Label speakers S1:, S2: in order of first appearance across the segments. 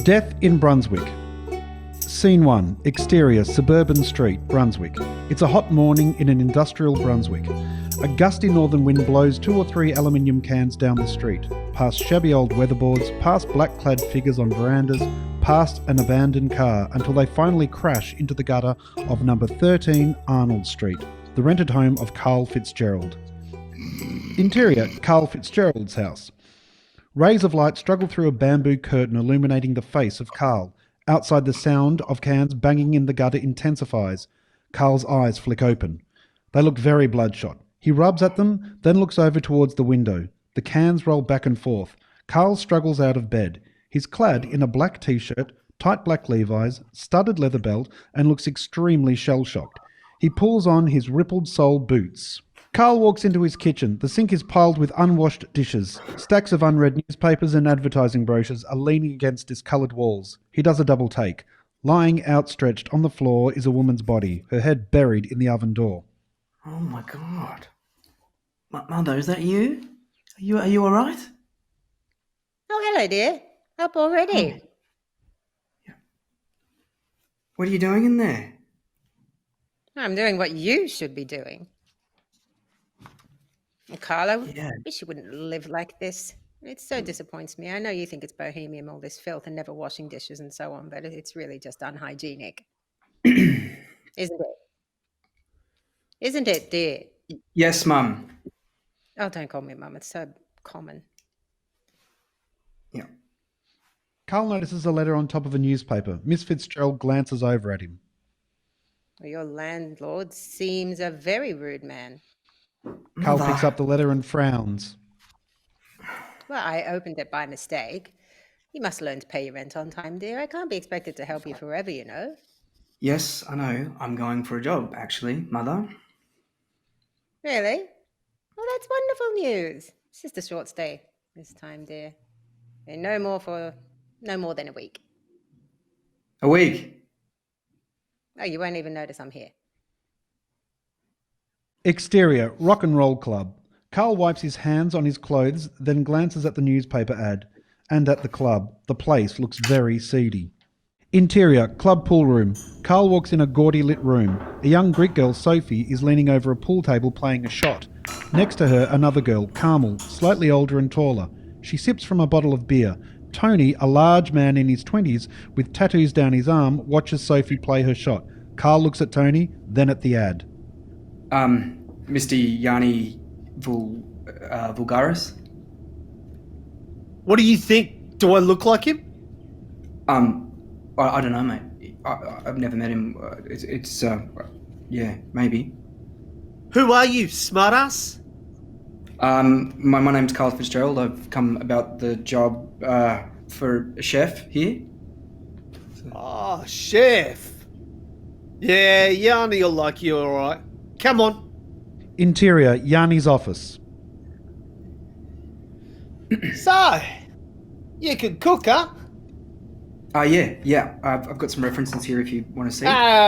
S1: Death in Brunswick. Scene 1. Exterior, suburban street, Brunswick. It's a hot morning in an industrial Brunswick. A gusty northern wind blows 2 or 3 aluminium cans down the street, past shabby old weatherboards, past black-clad figures on verandas, past an abandoned car, until they finally crash into the gutter of number 13 Arnold Street, the rented home of Carl Fitzgerald. Interior, Carl Fitzgerald's house. Rays of light struggle through a bamboo curtain illuminating the face of Carl. Outside, the sound of cans banging in the gutter intensifies. Carl's eyes flick open. They look very bloodshot. He rubs at them, then looks over towards the window. The cans roll back and forth. Carl struggles out of bed. He's clad in a black t-shirt, tight black Levi's, studded leather belt, and looks extremely shell-shocked. He pulls on his rippled-sole boots. Carl walks into his kitchen. The sink is piled with unwashed dishes. Stacks of unread newspapers and advertising brochures are leaning against discoloured walls. He does a double take. Lying outstretched on the floor is a woman's body, her head buried in the oven door.
S2: Oh my God. Mother, is that you? Are you all right?
S3: Oh, hello, dear. Up already?
S2: Yeah. What are you doing in there?
S3: I'm doing what you should be doing. Carlo,
S2: Yeah.
S3: I wish you wouldn't live like this. It so disappoints me. I know you think it's bohemian, all this filth and never washing dishes and so on, but it's really just unhygienic. Isn't it? Isn't it, dear?
S2: Yes, Mum.
S3: Oh, don't call me Mum. It's so common.
S2: Yeah.
S1: Carl notices a letter on top of a newspaper. Miss Fitzgerald glances over at him.
S3: Well, your landlord seems a very rude man.
S1: Carl
S2: Mother.
S1: picks up the letter and frowns.
S3: Well, I opened it by mistake. You must learn to pay your rent on time, dear. I can't be expected to help you forever, you know.
S2: Yes, I know. I'm going for a job, actually, Mother.
S3: Really? Well, that's wonderful news. It's just a short stay this time, dear. And no more than a week.
S2: A week?
S3: Oh, you won't even notice I'm here.
S1: Exterior, rock and roll club. Carl wipes his hands on his clothes, then glances at the newspaper ad. And at the club. The place looks very seedy. Interior, club pool room. Carl walks in a gaudy lit room. A young Greek girl, Sophie, is leaning over a pool table playing a shot. Next to her, another girl, Carmel, slightly older and taller. She sips from a bottle of beer. Tony, a large man in his 20s with tattoos down his arm, watches Sophie play her shot. Carl looks at Tony, then at the ad.
S2: Mr. Yanni Vulgaris?
S4: What do you think? Do I look like him?
S2: I don't know, mate. I've never met him. Yeah, maybe.
S4: Who are you, smartass?
S2: My name's Carl Fitzgerald. I've come about the job for a chef here.
S4: Oh, chef. Yeah, Yanni will like you all right. Come on.
S1: Interior, Yanni's office.
S4: So, you can cook, huh?
S2: Yeah. I've got some references here if you want to see.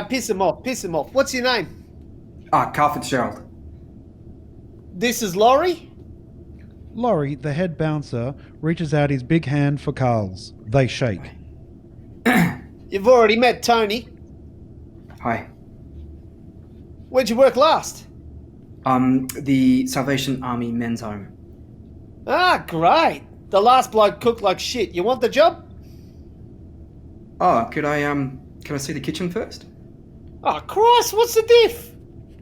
S4: Piss him off. What's your name?
S2: Carl Fitzgerald.
S4: This is Laurie?
S1: Laurie, the head bouncer, reaches out his big hand for Carl's. They shake.
S4: You've already met Tony.
S2: Hi.
S4: Where'd you work last?
S2: The Salvation Army men's home.
S4: Ah, great. The last bloke cooked like shit. You want the job?
S2: Oh, can I see the kitchen first?
S4: Oh, Christ, what's the diff?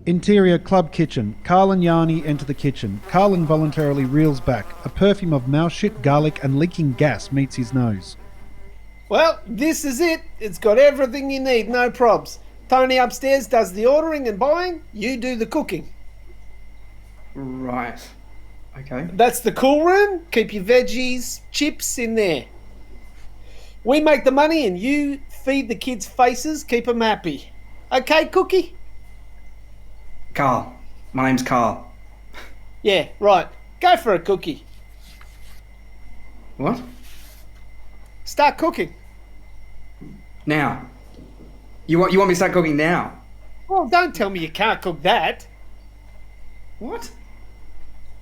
S1: Interior club kitchen. Carl and Yanni enter the kitchen. Carl involuntarily reels back. A perfume of mouse shit, garlic and leaking gas meets his nose.
S4: Well, this is it. It's got everything you need, no probs. Tony upstairs does the ordering and buying. You do the cooking.
S2: Right. Okay.
S4: That's the cool room. Keep your veggies, chips in there. We make the money and you feed the kids' faces, keep them happy. Okay, Cookie?
S2: Carl. My name's Carl.
S4: Yeah, right. Go for a cookie.
S2: What?
S4: Start cooking.
S2: Now. You want me to start cooking now?
S4: Well, don't tell me you can't cook that.
S2: What?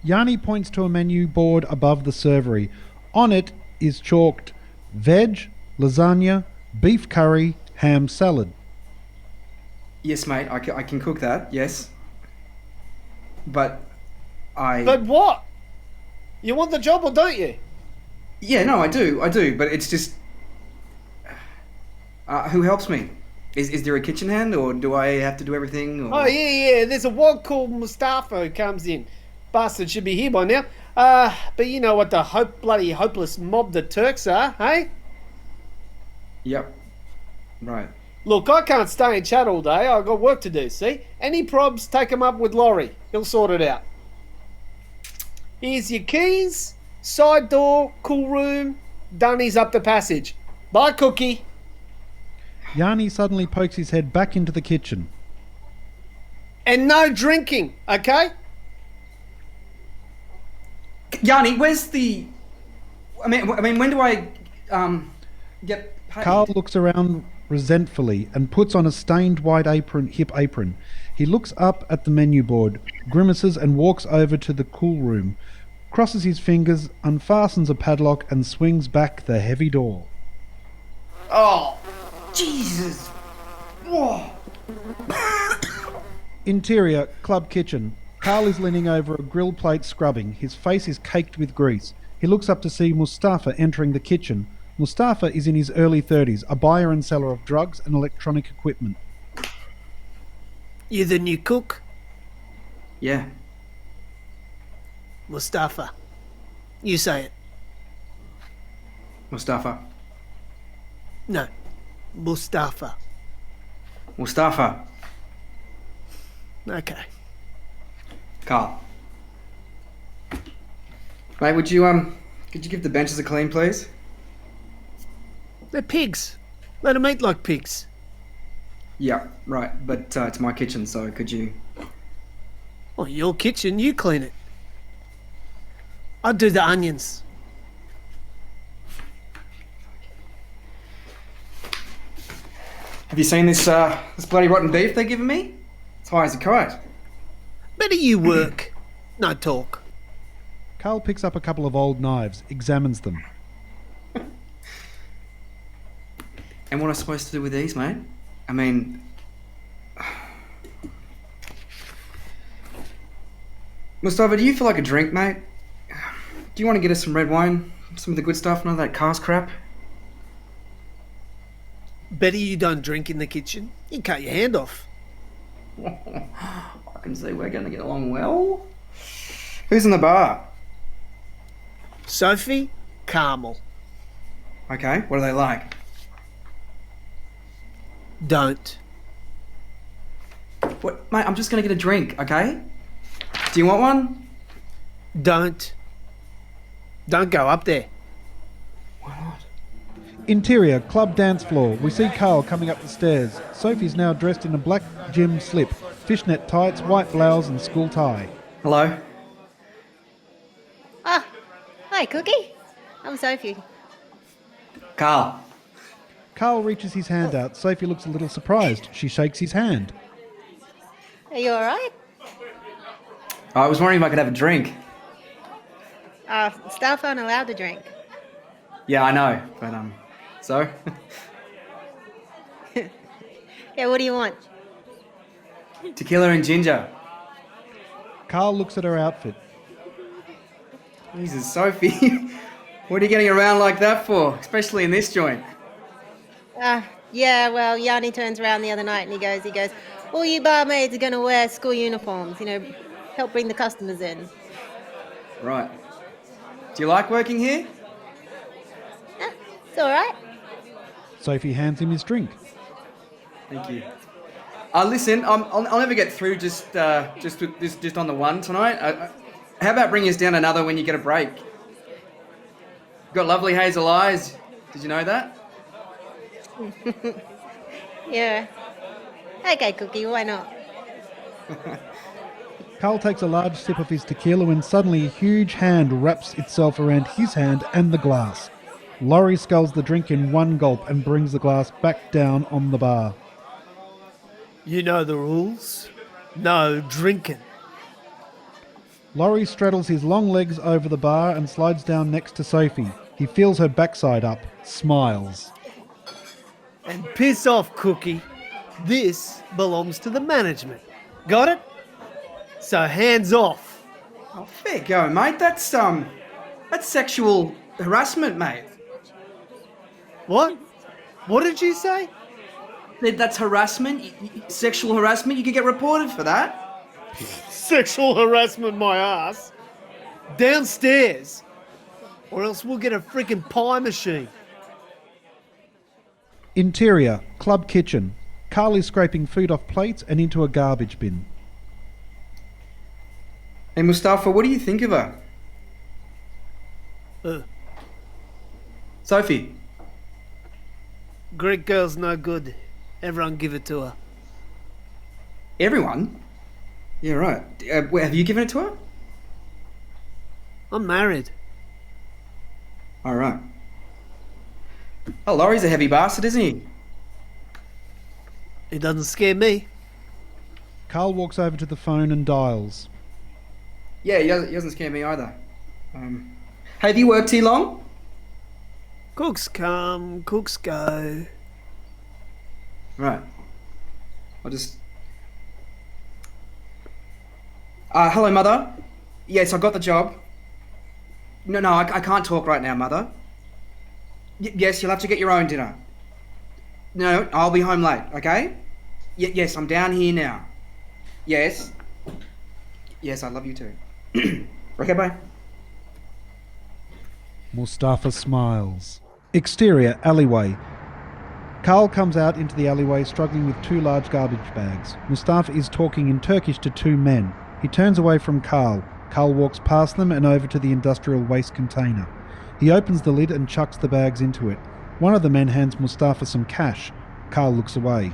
S1: Yanni points to a menu board above the servery. On it is chalked veg, lasagna, beef curry, ham salad.
S2: Yes, mate, I can cook that, yes. But
S4: But what? You want the job or don't you?
S2: Yeah, no, I do, but it's just... who helps me? Is there a kitchen hand, or do I have to do everything? Or...
S4: Oh, yeah, there's a wog called Mustafa who comes in. Bastard should be here by now. But you know what the bloody hopeless mob the Turks are, hey?
S2: Yep. Right.
S4: Look, I can't stay and chat all day. I've got work to do, see? Any probs, take them up with Laurie. He'll sort it out. Here's your keys, side door, cool room, Dunny's up the passage. Bye, Cookie.
S1: Yanni suddenly pokes his head back into the kitchen.
S4: And no drinking, okay?
S2: Yanni, where's the... I mean, when do I, get paid?
S1: Carl looks around resentfully and puts on a stained white hip apron. He looks up at the menu board, grimaces and walks over to the cool room, crosses his fingers, unfastens a padlock and swings back the heavy door.
S2: Oh, Jesus. Whoa.
S1: Interior, club kitchen. Carl is leaning over a grill plate scrubbing. His face is caked with grease. He looks up to see Mustafa entering the kitchen. Mustafa is in his early 30s, a buyer and seller of drugs and electronic equipment.
S4: You the new cook?
S2: Yeah.
S4: Mustafa. You say it.
S2: Mustafa.
S4: No. Mustafa.
S2: Mustafa.
S4: Okay.
S2: Carl. Mate, could you give the benches a clean, please?
S4: They're pigs. Let them eat like pigs.
S2: Yeah, right, but it's my kitchen, so could you...
S4: Oh, your kitchen, you clean it. I'd do the onions.
S2: Have you seen this bloody rotten beef they're giving me? It's high as a kite.
S4: Better you work. No talk.
S1: Carl picks up a couple of old knives, examines them.
S2: And what am I supposed to do with these, mate? I mean... Mustafa, do you feel like a drink, mate? Do you want to get us some red wine? Some of the good stuff, none of that cast crap?
S4: Better you don't drink in the kitchen. You cut your hand off.
S2: I can see we're going to get along well. Who's in the bar?
S4: Sophie, Carmel.
S2: Okay, what are they like?
S4: Don't.
S2: What, mate, I'm just going to get a drink, okay? Do you want one?
S4: Don't. Don't go up there.
S2: Why not?
S1: Interior, club dance floor. We see Carl coming up the stairs. Sophie's now dressed in a black gym slip, fishnet tights, white blouse and school tie.
S2: Hello?
S3: Ah, hi, Cookie. I'm Sophie.
S2: Carl.
S1: Carl reaches his hand out. Sophie looks a little surprised. She shakes his hand.
S3: Are you all right?
S2: I was wondering if I could have a drink.
S3: Staff aren't allowed to drink.
S2: Yeah, I know, but, so?
S3: Yeah, what do you want?
S2: Tequila and ginger.
S1: Carl looks at her outfit.
S2: Jesus, Sophie. What are you getting around like that for? Especially in this joint.
S3: Yeah, well, Yanni turns around the other night and he goes, All you barmaids are going to wear school uniforms, help bring the customers in.
S2: Right. Do you like working here?
S3: It's all right.
S1: Sophie hands him his drink.
S2: Thank you. Listen, I'll never get through just on the one tonight. How about bringing us down another when you get a break? You've got lovely hazel eyes. Did you know that?
S3: Yeah. Okay, Cookie, why not?
S1: Carl takes a large sip of his tequila when suddenly a huge hand wraps itself around his hand and the glass. Laurie sculls the drink in one gulp and brings the glass back down on the bar.
S4: You know the rules. No drinking.
S1: Laurie straddles his long legs over the bar and slides down next to Sophie. He feels her backside up, smiles.
S4: And piss off, Cookie. This belongs to the management. Got it? So hands off.
S2: Oh, fair go, mate. That's sexual harassment, mate.
S4: What? What did you say?
S2: That's harassment, sexual harassment. You could get reported for that.
S4: Sexual harassment, my ass. Downstairs. Or else we'll get a freaking pie machine.
S1: Interior, club kitchen. Carl is scraping food off plates and into a garbage bin.
S2: Hey, Mustafa, what do you think of her? Sophie.
S4: Greek girl's no good. Everyone give it to her.
S2: Everyone? Yeah, right. Have you given it to her?
S4: I'm married.
S2: All right. Oh, Laurie's a heavy bastard, isn't he?
S4: It doesn't scare me.
S1: Carl walks over to the phone and dials.
S2: Yeah, he doesn't scare me either. Hey, have you worked here long?
S4: Cooks come, cooks go.
S2: Right. I'll just... hello, Mother. Yes, I got the job. No, I can't talk right now, Mother. Yes, you'll have to get your own dinner. No, I'll be home late, okay? Yes, I'm down here now. Yes. Yes, I love you too. Okay, bye.
S1: Mustafa smiles. Exterior, alleyway. Carl comes out into the alleyway struggling with two large garbage bags. Mustafa is talking in Turkish to two men. He turns away from Carl. Carl walks past them and over to the industrial waste container. He opens the lid and chucks the bags into it. One of the men hands Mustafa some cash. Carl looks away.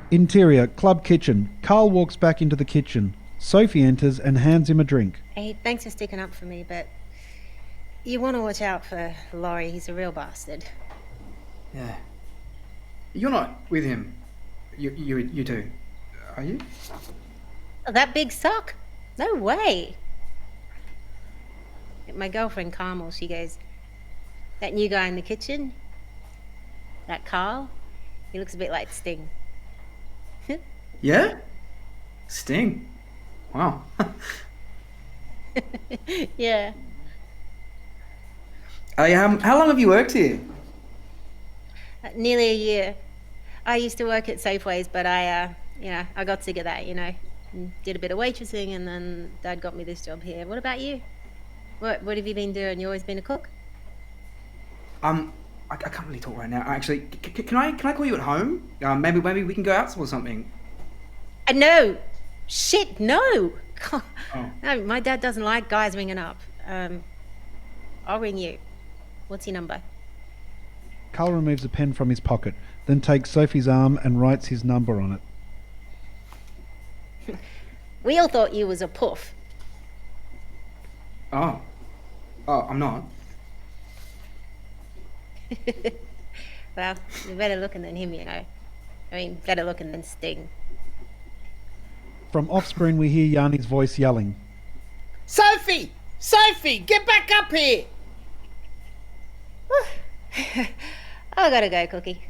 S1: Interior, club kitchen. Carl walks back into the kitchen. Sophie enters and hands him a drink.
S3: Hey, thanks for sticking up for me, but you want to watch out for Laurie. He's a real bastard.
S2: Yeah. You're not with him. You two, are you?
S3: Oh, that big sock? No way. My girlfriend Carmel, she goes, that new guy in the kitchen, that Carl, he looks a bit like Sting.
S2: Yeah? Sting? Wow.
S3: Yeah.
S2: How long have you worked here?
S3: Nearly a year. I used to work at Safeways, but I got sick of that, and did a bit of waitressing, and then Dad got me this job here. What about you? What have you been doing? You always been a cook?
S2: I can't really talk right now. Actually, can I call you at home? Maybe we can go out or something.
S3: No. Shit, no.
S2: Oh.
S3: No, my dad doesn't like guys ringing up. I'll ring you. What's your number?
S1: Carl removes a pen from his pocket, then takes Sophie's arm and writes his number on it.
S3: We all thought you was a puff.
S2: Oh, I'm not.
S3: Well, you're better looking than him, better looking than Sting.
S1: From off-screen we hear Yanni's voice yelling.
S4: Sophie! Sophie, get back up here!
S3: I gotta go, Cookie.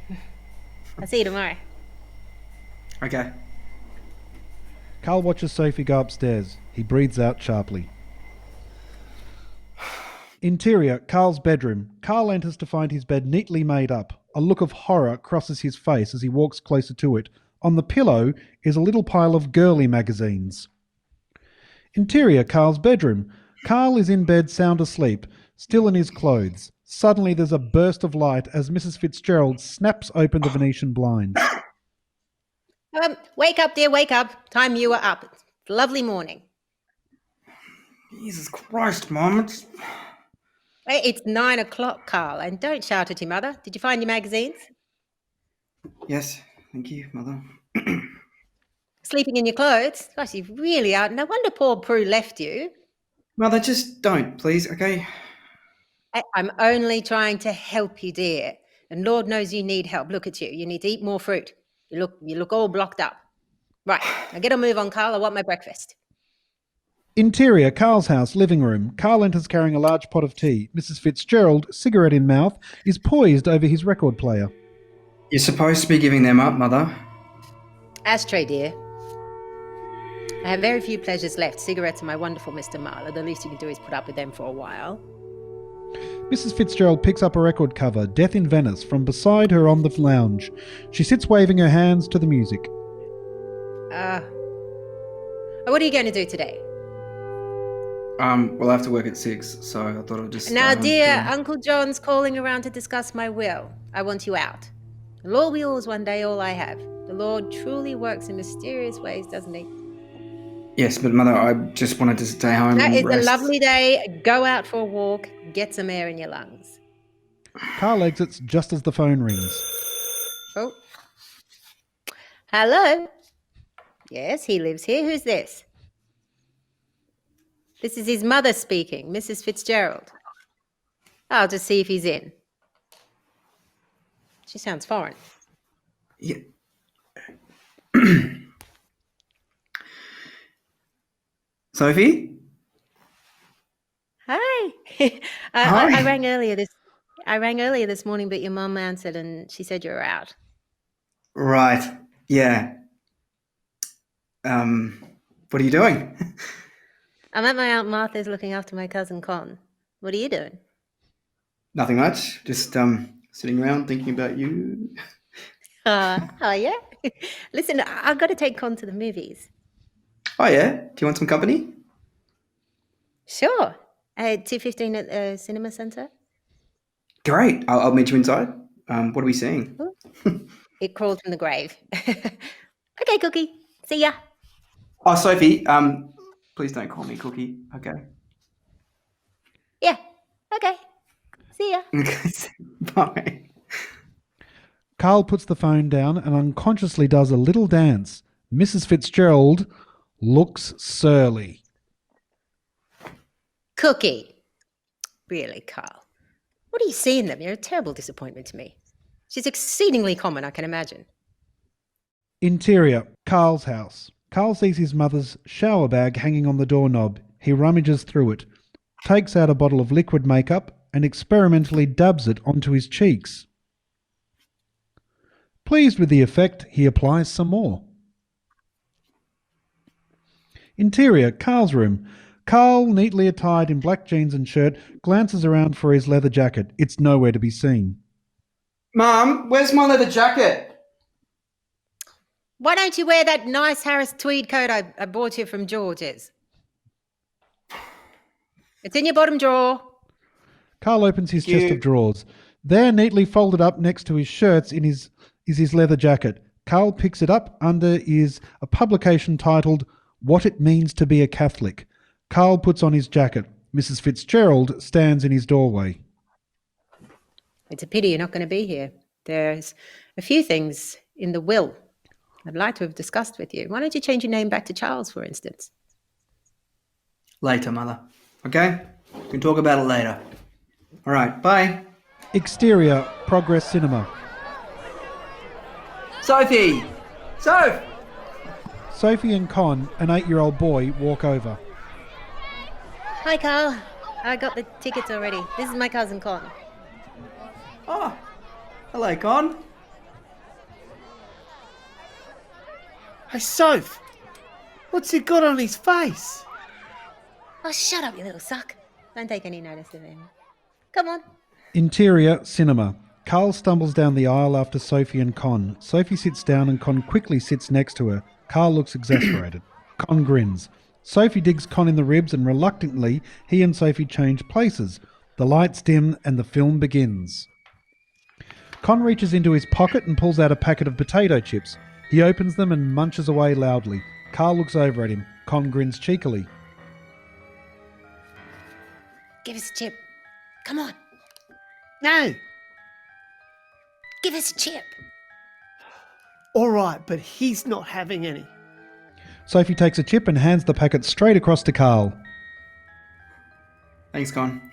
S3: I'll see you tomorrow.
S2: Okay.
S1: Carl watches Sophie go upstairs. He breathes out sharply. Interior, Carl's bedroom. Carl enters to find his bed neatly made up. A look of horror crosses his face as he walks closer to it. On the pillow is a little pile of girly magazines. Interior, Carl's bedroom. Carl is in bed sound asleep, still in his clothes. Suddenly there's a burst of light as Mrs. Fitzgerald snaps open the Venetian blinds.
S3: Wake up, dear, wake up. Time you are up. It's a lovely morning.
S2: Jesus Christ, Mum.
S3: It's 9 o'clock, Carl, and don't shout at your mother. Did you find your magazines?
S2: Yes, thank you, Mother.
S3: Sleeping in your clothes? Gosh, you really are. No wonder poor Prue left you.
S2: Mother, just don't, please, okay?
S3: I'm only trying to help you, dear. And Lord knows you need help. Look at you. You need to eat more fruit. You look all blocked up. Right, now get a move on, Carl. I want my breakfast.
S1: Interior, Carl's house, living room. Carl enters carrying a large pot of tea. Mrs. Fitzgerald, cigarette in mouth, is poised over his record player.
S2: You're supposed to be giving them up, Mother.
S3: Ashtray, dear. I have very few pleasures left. Cigarettes are my wonderful Mr. Marlowe. The least you can do is put up with them for a while.
S1: Mrs. Fitzgerald picks up a record cover, Death in Venice, from beside her on the lounge. She sits waving her hands to the music.
S3: What are you going to do today?
S2: Well, I have to work at 6, so I thought I'd just...
S3: Now, dear, Uncle John's calling around to discuss my will. I want you out. It'll all be yours one day, all I have. The Lord truly works in mysterious ways, doesn't he?
S2: Yes, but Mother, I just wanted to stay home and
S3: It's
S2: rest.
S3: a lovely day. Go out for a walk. Get some air in your lungs.
S1: Carl exits just as the phone rings.
S3: Oh. Hello? Yes, he lives here. Who's this? This is his mother speaking, Mrs. Fitzgerald. I'll just see if he's in. She sounds foreign.
S2: Yeah. Sophie?
S3: Hi.
S2: Hi.
S3: I rang earlier this morning, but your mum answered and she said you were out.
S2: Right. Yeah. What are you doing?
S3: I'm at my Aunt Martha's looking after my cousin Con. What are you doing?
S2: Nothing much. Just sitting around thinking about you.
S3: Oh, yeah? Listen, I've got to take Con to the movies.
S2: Oh, yeah? Do you want some company?
S3: Sure. 2:15 at the cinema centre.
S2: Great. I'll meet you inside. What are we seeing?
S3: It crawled from the grave. Okay, Cookie. See ya.
S2: Oh, Sophie, please don't call me Cookie, okay?
S3: Yeah. Okay. See ya.
S2: Okay, bye.
S1: Carl puts the phone down and unconsciously does a little dance. Mrs. Fitzgerald looks surly.
S3: Cookie. Really, Carl. What do you see in them? You're a terrible disappointment to me. She's exceedingly common, I can imagine.
S1: Interior, Carl's house. Carl sees his mother's shower bag hanging on the doorknob. He rummages through it, takes out a bottle of liquid makeup and experimentally dabs it onto his cheeks. Pleased with the effect, he applies some more. Interior, Carl's room. Carl, neatly attired in black jeans and shirt, glances around for his leather jacket. It's nowhere to be seen.
S2: Mum, where's my leather jacket?
S3: Why don't you wear that nice Harris tweed coat I bought you from George's? It's in your bottom drawer.
S1: Carl opens his chest of drawers. There, neatly folded up next to his shirts, is his leather jacket. Carl picks it up. Under is a publication titled What It Means to Be a Catholic. Carl puts on his jacket. Mrs. Fitzgerald stands in his doorway.
S3: It's a pity you're not going to be here. There's a few things in the will I'd like to have discussed with you. Why don't you change your name back to Charles, for instance?
S2: Later, Mother. Okay? We can talk about it later. All right, bye.
S1: Exterior, Progress Cinema.
S2: Sophie! Soph!
S1: Sophie and Con, an 8-year-old boy, walk over.
S3: Hi, Carl. I got the tickets already. This is my cousin Con.
S2: Oh, hello, Con.
S4: Hey, Soph, what's he got on his face?
S3: Oh, shut up, you little suck. Don't take any notice of him. Come on.
S1: Interior, Cinema. Carl stumbles down the aisle after Sophie and Con. Sophie sits down and Con quickly sits next to her. Carl looks exasperated. Con grins. Sophie digs Con in the ribs and reluctantly he and Sophie change places. The lights dim and the film begins. Con reaches into his pocket and pulls out a packet of potato chips. He opens them and munches away loudly. Carl looks over at him. Con grins cheekily.
S3: Give us a chip. Come on.
S4: No.
S3: Give us a chip.
S4: All right, but he's not having any.
S1: Sophie takes a chip and hands the packet straight across to Carl.
S2: Thanks, Con.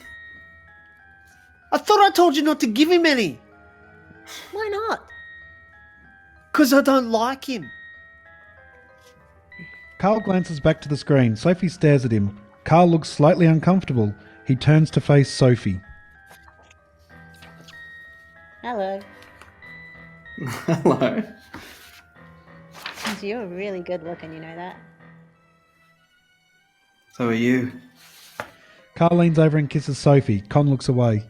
S4: I thought I told you not to give him any.
S3: Why not?
S4: 'Cause I don't like him.
S1: Carl glances back to the screen. Sophie stares at him. Carl looks slightly uncomfortable. He turns to face Sophie.
S3: Hello.
S2: Hello.
S3: You're really good looking, you know that?
S2: So are you.
S1: Carl leans over and kisses Sophie. Con looks away.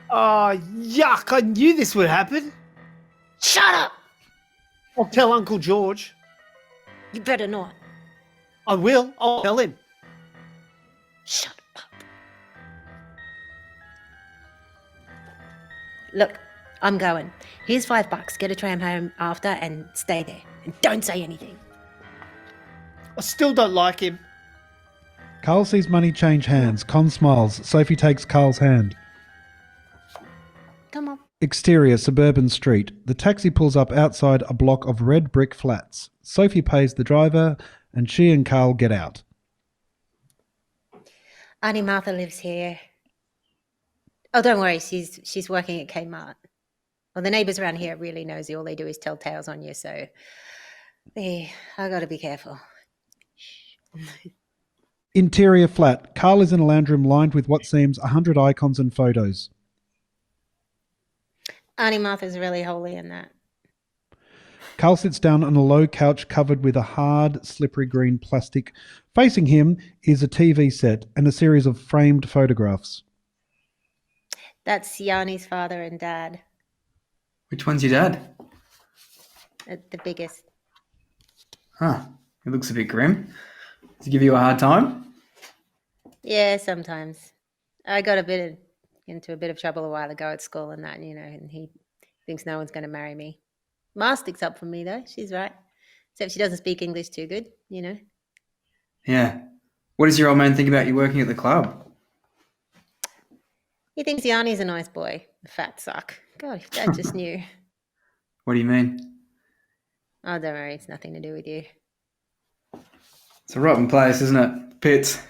S4: Oh, yuck. I knew this would happen.
S3: Shut up!
S4: I'll tell Uncle George.
S3: You better not.
S4: I will. I'll tell him.
S3: Shut up. Look, I'm going. Here's $5. Get a tram home after and stay there. And don't say anything.
S4: I still don't like him.
S1: Carl sees money change hands. Con smiles. Sophie takes Carl's hand.
S3: Come on.
S1: Exterior, suburban street. The taxi pulls up outside a block of red brick flats. Sophie pays the driver and she and Carl get out.
S3: Auntie Martha lives here. Oh, don't worry. She's working at Kmart. Well, the neighbours around here are really nosy. All they do is tell tales on you, so I got to be careful.
S1: Interior flat. Carl is in a lounge room lined with what seems 100 icons and photos.
S3: Auntie Martha's really holy in that.
S1: Carl sits down on a low couch covered with a hard, slippery green plastic. Facing him is a TV set and a series of framed photographs.
S3: That's Yanni's father and dad.
S2: Which one's your dad?
S3: The biggest.
S2: Huh. He looks a bit grim. Does he give you a hard time?
S3: Yeah, sometimes. I got into a bit of trouble a while ago at school and that, and he thinks no one's going to marry me. Ma sticks up for me, though. She's right. Except she doesn't speak English too good,
S2: Yeah. What does your old man think about you working at the club?
S3: He thinks Yanni's a nice boy. A fat suck. God, if Dad just knew.
S2: What do you mean?
S3: Oh, don't worry. It's nothing to do with you.
S2: It's a rotten place, isn't it? Pits. I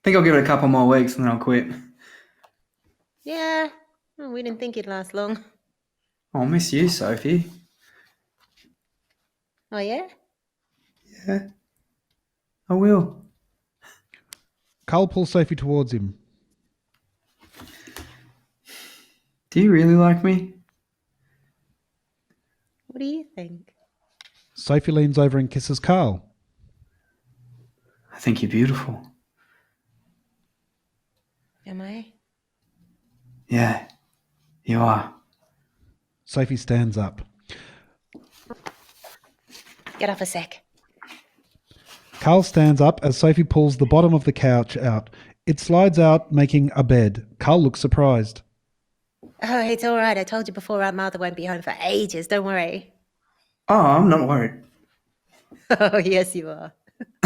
S2: think I'll give it a couple more weeks and then I'll quit.
S3: Yeah. Well, we didn't think it'd last long.
S2: I'll miss you, Sophie.
S3: Oh, yeah?
S2: Yeah. I will.
S1: Carl pulls Sophie towards him.
S2: Do you really like me?
S3: What do you think?
S1: Sophie leans over and kisses Carl.
S2: I think you're beautiful.
S3: Am I?
S2: Yeah, you are.
S1: Sophie stands up.
S3: Get off a sec.
S1: Carl stands up as Sophie pulls the bottom of the couch out. It slides out, making a bed. Carl looks surprised.
S3: Oh, it's all right. I told you before Aunt Martha won't be home for ages. Don't worry.
S2: Oh, I'm not worried.
S3: Oh, yes, you are.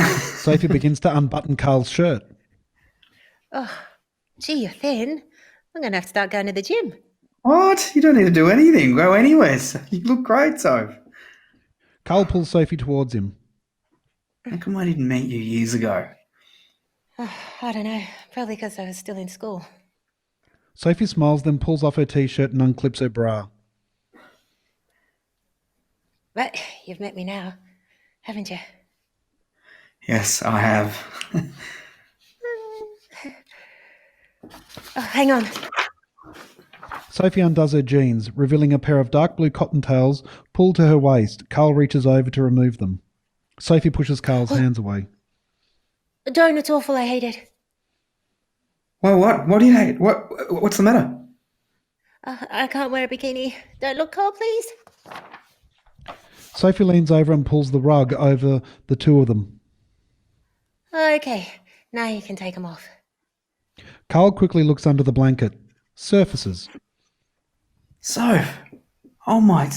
S1: Sophie begins to unbutton Carl's shirt.
S3: Oh, gee, you're thin. I'm going to have to start going to the gym.
S2: What? You don't need to do anything. Go anywhere. You look great, Soph.
S1: Carl pulls Sophie towards him.
S2: How come I didn't meet you years ago?
S3: Oh, I don't know. Probably because I was still in school.
S1: Sophie smiles, then pulls off her t-shirt and unclips her bra.
S3: But you've met me now, haven't you?
S2: Yes, I have.
S3: Oh, hang on.
S1: Sophie undoes her jeans, revealing a pair of dark blue cottontails pulled to her waist. Carl reaches over to remove them. Sophie pushes Carl's hands away.
S3: Don't, it's awful. I hate it.
S2: Well, what? What do you hate? What's the matter?
S3: I can't wear a bikini. Don't look cold, please.
S1: Sophie leans over and pulls the rug over the two of them.
S3: Okay, now you can take them off.
S1: Carl quickly looks under the blanket. Surfaces.
S2: Soph. Oh my.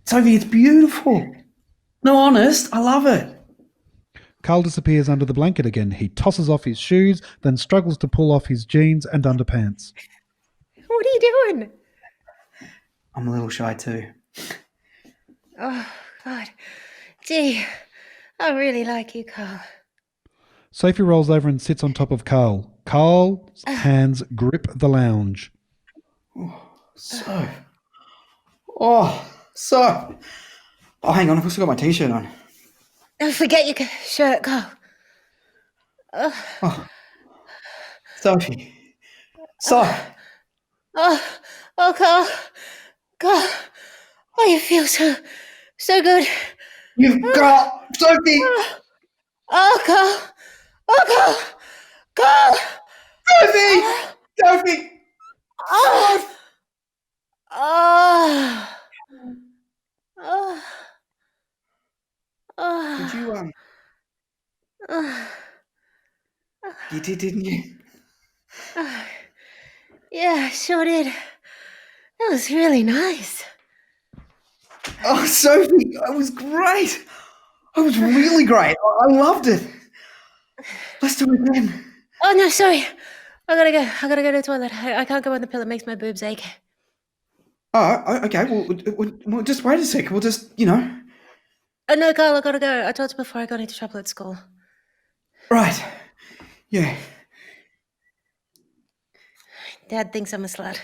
S2: Sophie, it's beautiful. No, honest, I love it.
S1: Carl disappears under the blanket again. He tosses off his shoes, then struggles to pull off his jeans and underpants.
S3: What are you doing?
S2: I'm a little shy too.
S3: Oh, God. Gee, I really like you, Carl.
S1: Sophie rolls over and sits on top of Carl. Carl's hands grip the lounge.
S2: So. Oh, hang on, I've still got my t-shirt on.
S3: Oh, forget your shirt, Carl.
S2: Sophie.
S3: Oh, Carl. Carl. Oh, you feel so good.
S2: You've got Sophie.
S3: Oh, Carl. Oh, Carl. Carl.
S2: Sophie.
S3: Oh. Oh. Oh. Oh.
S2: Did you
S3: Oh.
S2: You did, didn't you?
S3: Yeah, I sure did. That was really nice.
S2: Oh, Sophie, it was great. It was really great. I loved it. Let's do it again.
S3: Oh, no, sorry. I gotta go to the toilet. I can't go on the pill. It makes my boobs ache.
S2: Oh, okay. Well, just wait a sec. We'll just,
S3: Oh, no, Carl, I gotta go. I told you before I got into trouble at school.
S2: Right. Yeah.
S3: Dad thinks I'm a slut.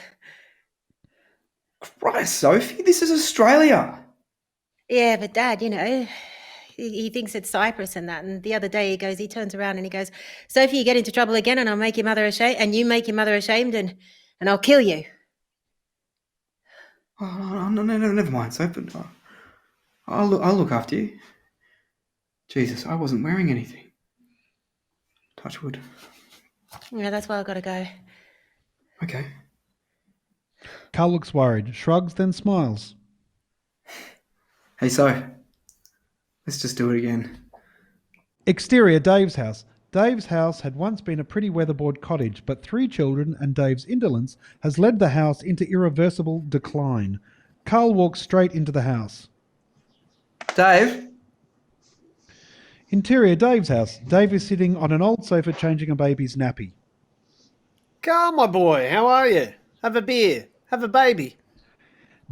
S2: Christ, Sophie, this is Australia.
S3: Yeah, but Dad, he thinks it's Cyprus and that. And the other day he turns around and he goes, Sophie, you get into trouble again and I'll make your mother ashamed, and you make your mother ashamed and I'll kill you.
S2: Oh, no, never mind, Sophie. I'll look after you. Jesus, I wasn't wearing anything. Touch wood.
S3: Yeah, that's why I gotta go.
S2: Okay.
S1: Carl looks worried, shrugs, then smiles.
S2: Hey, so, let's just do it again.
S1: Exterior, Dave's house. Dave's house had once been a pretty weatherboard cottage, but 3 children and Dave's indolence has led the house into irreversible decline. Carl walks straight into the house.
S2: Dave?
S1: Interior, Dave's house. Dave is sitting on an old sofa changing a baby's nappy.
S4: Carl, my boy, how are you? Have a beer. Have a baby.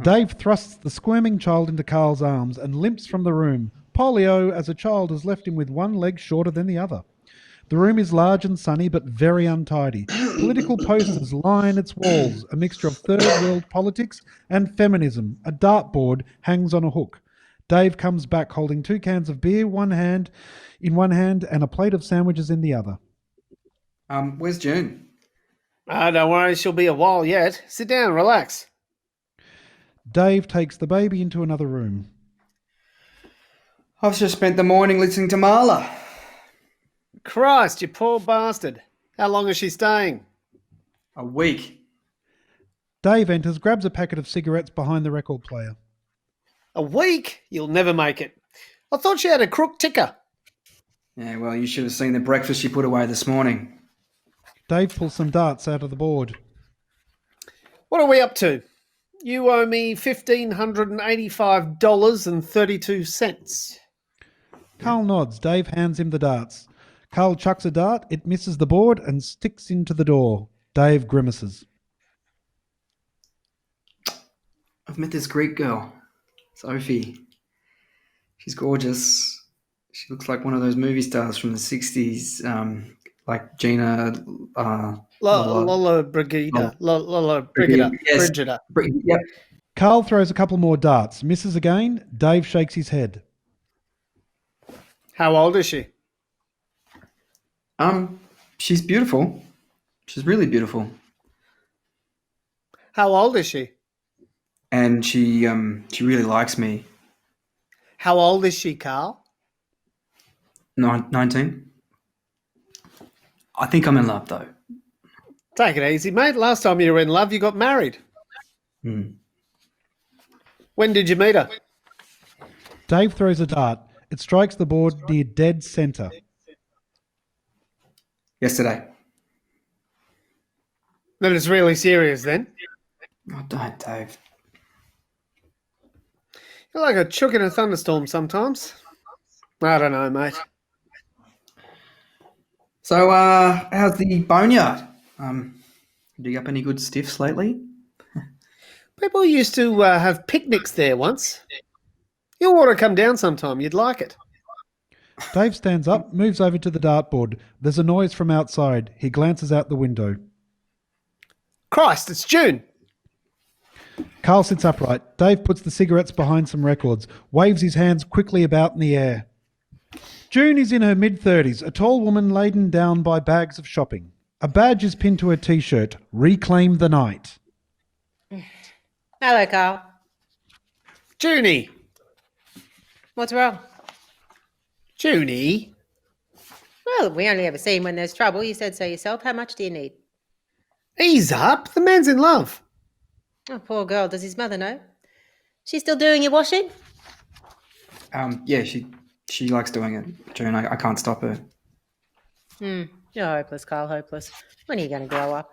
S1: Dave thrusts the squirming child into Carl's arms and limps from the room. Polio, as a child, has left him with one leg shorter than the other. The room is large and sunny, but very untidy. Political posters line its walls, a mixture of third world politics and feminism. A dartboard hangs on a hook. Dave comes back holding 2 cans of beer in one hand and a plate of sandwiches in the other.
S2: Where's June?
S4: Don't worry, she'll be a while yet. Sit down, relax.
S1: Dave takes the baby into another room.
S2: I've just spent the morning listening to Marla.
S4: Christ, you poor bastard. How long is she staying?
S2: A week.
S1: Dave enters, grabs a packet of cigarettes behind the record player.
S4: A week? You'll never make it. I thought she had a crook ticker.
S2: Yeah, well, you should have seen the breakfast she put away this morning.
S1: Dave pulls some darts out of the board.
S4: What are we up to? You owe me $1,585.32.
S1: Carl nods. Dave hands him the darts. Carl chucks a dart. It misses the board and sticks into the door. Dave grimaces.
S2: I've met this Greek girl, Sophie. She's gorgeous. She looks like one of those movie stars from the 60s, like Gina...
S4: Lola Brigida. Lola Brigida.
S2: Yes.
S4: Brigida.
S2: Yep.
S1: Carl throws a couple more darts. Misses again. Dave shakes his head.
S4: How old is she?
S2: She's beautiful. She's really beautiful.
S4: How old is she?
S2: And she really likes me.
S4: How old is she, Carl?
S2: 19. I think I'm in love, though.
S4: Take it easy, mate. Last time you were in love, you got married. When did you meet her?
S1: Dave throws a dart. It strikes the board near dead centre.
S2: Yesterday.
S4: Then it's really serious then.
S2: Oh, don't, Dave.
S4: You're like a chook in a thunderstorm sometimes. I don't know, mate.
S2: So, how's the boneyard? Dig up any good stiffs lately?
S4: People used to have picnics there once. You ought to come down sometime. You'd like it.
S1: Dave stands up, moves over to the dartboard. There's a noise from outside. He glances out the window.
S4: Christ, it's June.
S1: Carl sits upright. Dave puts the cigarettes behind some records, waves his hands quickly about in the air. June is in her mid-30s, a tall woman laden down by bags of shopping. A badge is pinned to her T-shirt. Reclaim the night.
S3: Hello, Carl.
S4: Junie.
S3: What's wrong?
S4: Junie.
S3: Well, we only ever see him when there's trouble. You said so yourself. How much do you need?
S4: Ease up. The man's in love.
S3: Oh, poor girl. Does his mother know? She's still doing your washing?
S2: Yeah, she likes doing it, June. I can't stop her.
S3: You're hopeless, Carl, hopeless. When are you going to grow up?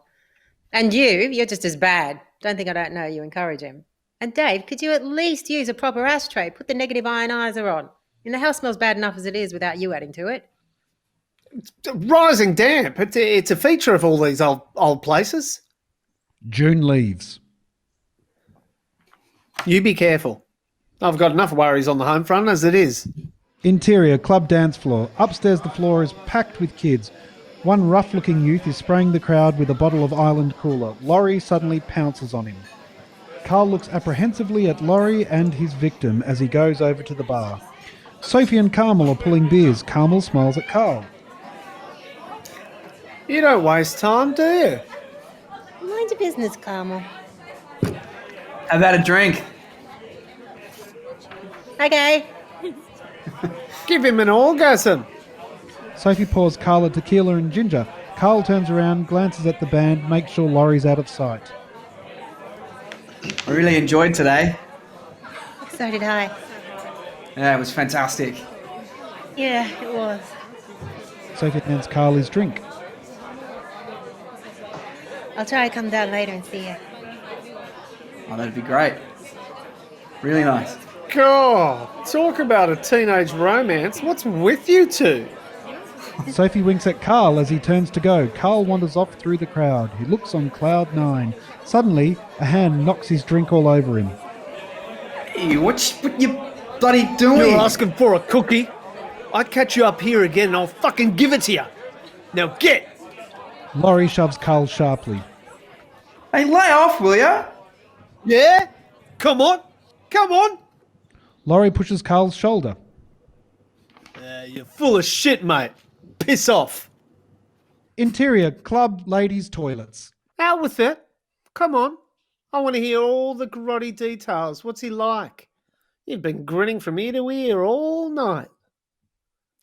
S3: And you're just as bad. Don't think I don't know you encourage him. And Dave, could you at least use a proper ashtray? Put the negative ionizer on. And the house smells bad enough as it is without you adding to it.
S4: Rising damp. It's a feature of all these old places.
S1: June leaves.
S4: You be careful. I've got enough worries on the home front as it is.
S1: Interior, club dance floor. Upstairs the floor is packed with kids. One rough-looking youth is spraying the crowd with a bottle of Island Cooler. Laurie suddenly pounces on him. Carl looks apprehensively at Laurie and his victim as he goes over to the bar. Sophie and Carmel are pulling beers. Carmel smiles at Carl.
S4: You don't waste time, do you?
S3: Mind your business, Carmel.
S2: How about a drink?
S3: Okay.
S4: Give him an orgasm.
S1: Sophie pours Carl a tequila and ginger. Carl turns around, glances at the band, makes sure Laurie's out of sight.
S2: I really enjoyed today.
S3: So did I.
S2: Yeah, it was fantastic.
S3: Yeah, it was.
S1: Sophie hands Carl his drink.
S3: I'll try to come down later and see you.
S2: Oh, that'd be great. Really nice.
S4: God, talk about a teenage romance. What's with you two?
S1: Sophie winks at Carl as he turns to go. Carl wanders off through the crowd. He looks on cloud 9. Suddenly, a hand knocks his drink all over him.
S2: Hey, what you bloody doing?
S4: You're asking for a cookie? I catch you up here again and I'll fucking give it to you. Now get!
S1: Laurie shoves Carl sharply.
S2: Hey, lay off, will ya?
S4: Yeah? Come on. Come on.
S1: Laurie pushes Carl's shoulder.
S4: You're full of shit, mate. Piss off.
S1: Interior, club, ladies' toilets.
S4: Out with it. Come on. I want to hear all the grotty details. What's he like? You've been grinning from ear to ear all night.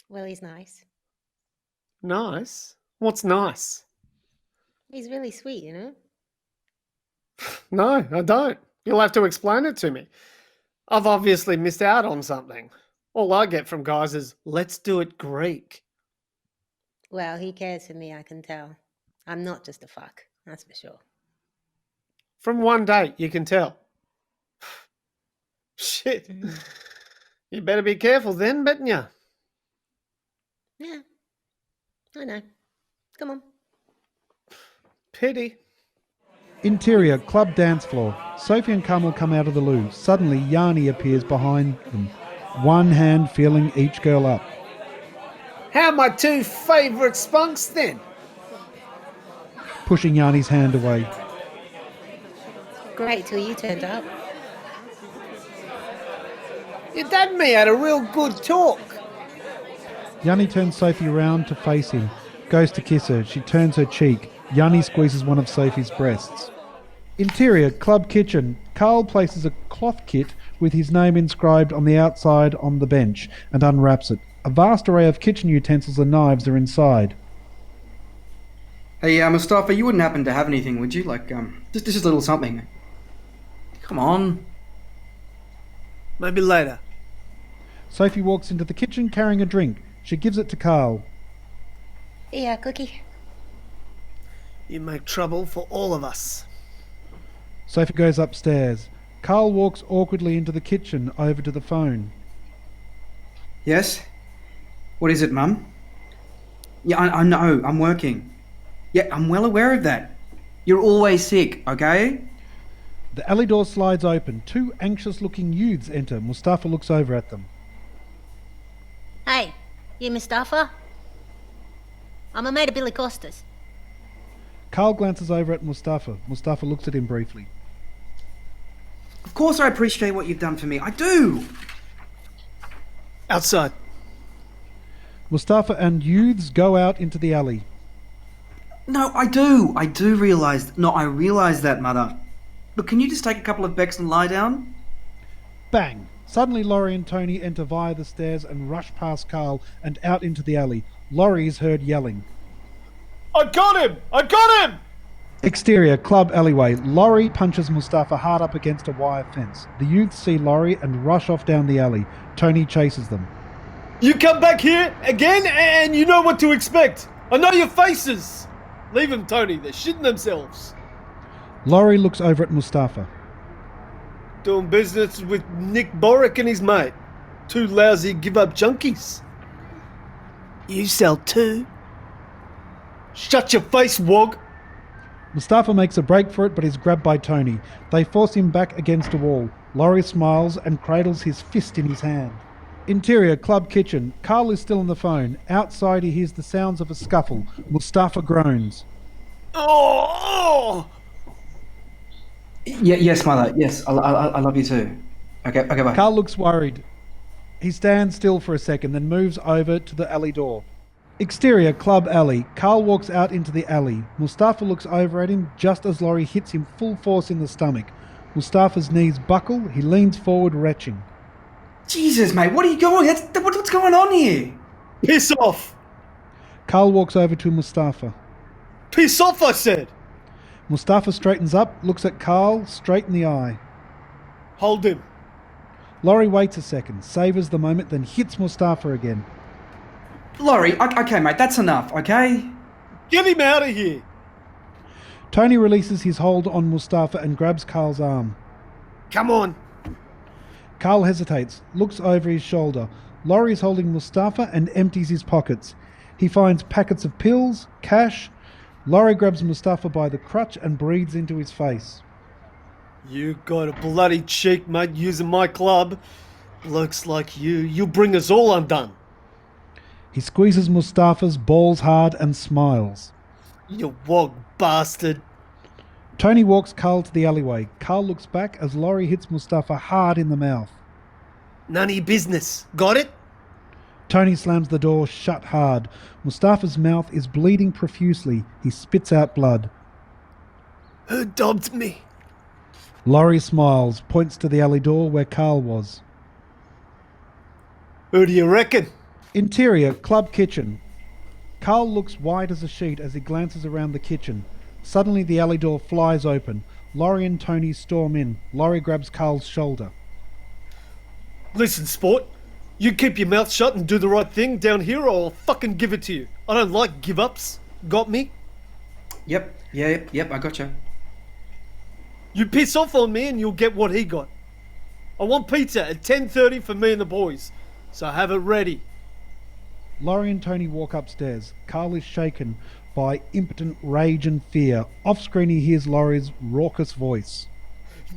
S3: Well, he's nice.
S4: Nice? What's nice?
S3: He's really sweet, you know?
S4: No, I don't. You'll have to explain it to me. I've obviously missed out on something. All I get from guys is, let's do it Greek.
S3: Well, he cares for me, I can tell. I'm not just a fuck, that's for sure.
S4: From one date, you can tell. Shit. You better be careful then, better ya?
S3: Yeah, I know. Come on.
S4: Pity.
S1: Interior, club dance floor. Sophie and Carmel come out of the loo. Suddenly, Yanni appears behind them, one hand feeling each girl up.
S4: How my two favourite spunks then?
S1: Pushing Yanni's hand away.
S3: Great till you turned up.
S4: Your dad and me had a real good talk.
S1: Yanni turns Sophie around to face him. Goes to kiss her. She turns her cheek. Yanni squeezes one of Sophie's breasts. Interior, club kitchen. Carl places a cloth kit with his name inscribed on the outside on the bench and unwraps it. A vast array of kitchen utensils and knives are inside.
S2: Hey, Mustafa, you wouldn't happen to have anything, would you? Like, just a little something. Come on.
S4: Maybe later.
S1: Sophie walks into the kitchen carrying a drink. She gives it to Carl.
S3: Here, cookie.
S4: You make trouble for all of us.
S1: Sophie goes upstairs. Carl walks awkwardly into the kitchen over to the phone.
S2: Yes? What is it, Mum? Yeah, I know. I'm working. Yeah, I'm well aware of that. You're always sick, okay?
S1: The alley door slides open. Two anxious-looking youths enter. Mustafa looks over at them.
S5: Hey, you Mustafa? I'm a mate of Billy Costa's.
S1: Carl glances over at Mustafa. Mustafa looks at him briefly.
S2: Of course I appreciate what you've done for me. I do!
S4: Outside.
S1: Mustafa and youths go out into the alley.
S2: No, I do. I realise that, Mother. But can you just take a couple of becks and lie down?
S1: Bang! Suddenly Laurie and Tony enter via the stairs and rush past Carl and out into the alley. Laurie is heard yelling.
S4: I got him! I got him!
S1: Exterior, club alleyway. Laurie punches Mustafa hard up against a wire fence. The youths see Laurie and rush off down the alley. Tony chases them.
S4: You come back here again and you know what to expect. I know your faces. Leave them, Tony. They're shitting themselves.
S1: Laurie looks over at Mustafa.
S4: Doing business with Nick Borick and his mate. Two lousy give-up junkies. You sell too? Shut your face, wog.
S1: Mustafa makes a break for it but is grabbed by Tony. They force him back against a wall. Laurie smiles and cradles his fist in his hand. Interior, club kitchen. Carl is still on the phone. Outside he hears the sounds of a scuffle. Mustafa groans.
S4: Oh!
S2: Yeah, yes, Mother. Yes, I love you too. Okay, bye.
S1: Carl looks worried. He stands still for a second, then moves over to the alley door. Exterior, club alley. Carl walks out into the alley. Mustafa looks over at him just as Laurie hits him full force in the stomach. Mustafa's knees buckle. He leans forward, retching.
S2: Jesus, mate, what are you going? What's going on here?
S4: Piss off!
S1: Carl walks over to Mustafa.
S4: Piss off, I said!
S1: Mustafa straightens up, looks at Carl straight in the eye.
S4: Hold him.
S1: Laurie waits a second, savours the moment, then hits Mustafa again.
S2: Laurie, okay, mate, that's enough, okay?
S4: Get him out of here!
S1: Tony releases his hold on Mustafa and grabs Carl's arm.
S4: Come on!
S1: Carl hesitates, looks over his shoulder. Laurie is holding Mustafa and empties his pockets. He finds packets of pills, cash. Laurie grabs Mustafa by the crutch and breathes into his face.
S4: You got a bloody cheek, mate, using my club. Blokes like you bring us all undone.
S1: He squeezes Mustafa's balls hard and smiles.
S4: You wog bastard.
S1: Tony walks Carl to the alleyway. Carl looks back as Laurie hits Mustafa hard in the mouth.
S4: None of your business. Got it?
S1: Tony slams the door shut hard. Mustafa's mouth is bleeding profusely. He spits out blood.
S4: Who dobbed me?
S1: Laurie smiles, points to the alley door where Carl was.
S4: Who do you reckon?
S1: Interior, club kitchen. Carl looks white as a sheet as he glances around the kitchen. Suddenly the alley door flies open. Laurie and Tony storm in. Laurie grabs Carl's shoulder.
S4: Listen, sport. You keep your mouth shut and do the right thing down here or I'll fucking give it to you. I don't like give-ups. Got me?
S2: Yep, I gotcha.
S4: You piss off on me and you'll get what he got. I want pizza at 10:30 for me and the boys. So have it ready.
S1: Laurie and Tony walk upstairs. Carl is shaken by impotent rage and fear. Off-screen he hears Laurie's raucous voice.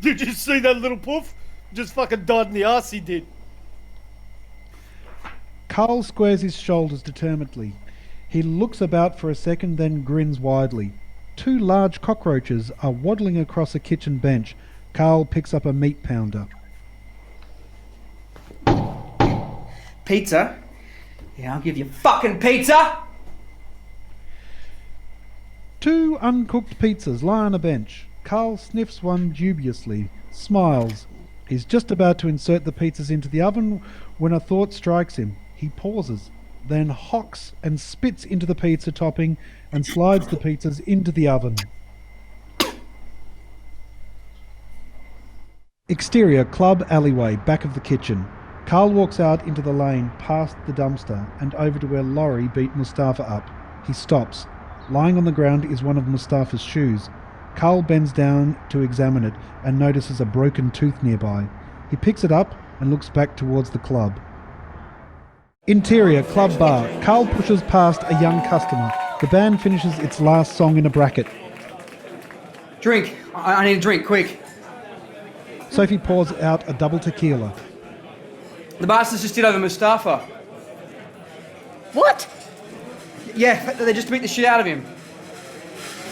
S4: Did you see that little poof? Just fucking died in the arse he did.
S1: Carl squares his shoulders determinedly. He looks about for a second, then grins widely. Two large cockroaches are waddling across a kitchen bench. Carl picks up a meat pounder.
S2: Pizza? Yeah, I'll give you fucking pizza!
S1: Two uncooked pizzas lie on a bench. Carl sniffs one dubiously, smiles. He's just about to insert the pizzas into the oven when a thought strikes him. He pauses, then hocks and spits into the pizza topping and slides the pizzas into the oven. Exterior club alleyway, back of the kitchen. Carl walks out into the lane past the dumpster and over to where Laurie beat Mustafa up. He stops. Lying on the ground is one of Mustafa's shoes. Carl bends down to examine it and notices a broken tooth nearby. He picks it up and looks back towards the club. Interior club bar. Carl pushes past a young customer. The band finishes its last song in a bracket.
S2: Drink. I need a drink, quick.
S1: Sophie pours out a double tequila.
S2: The bastards just did over Mustafa.
S5: What?
S2: Yeah, they just beat the shit out of him.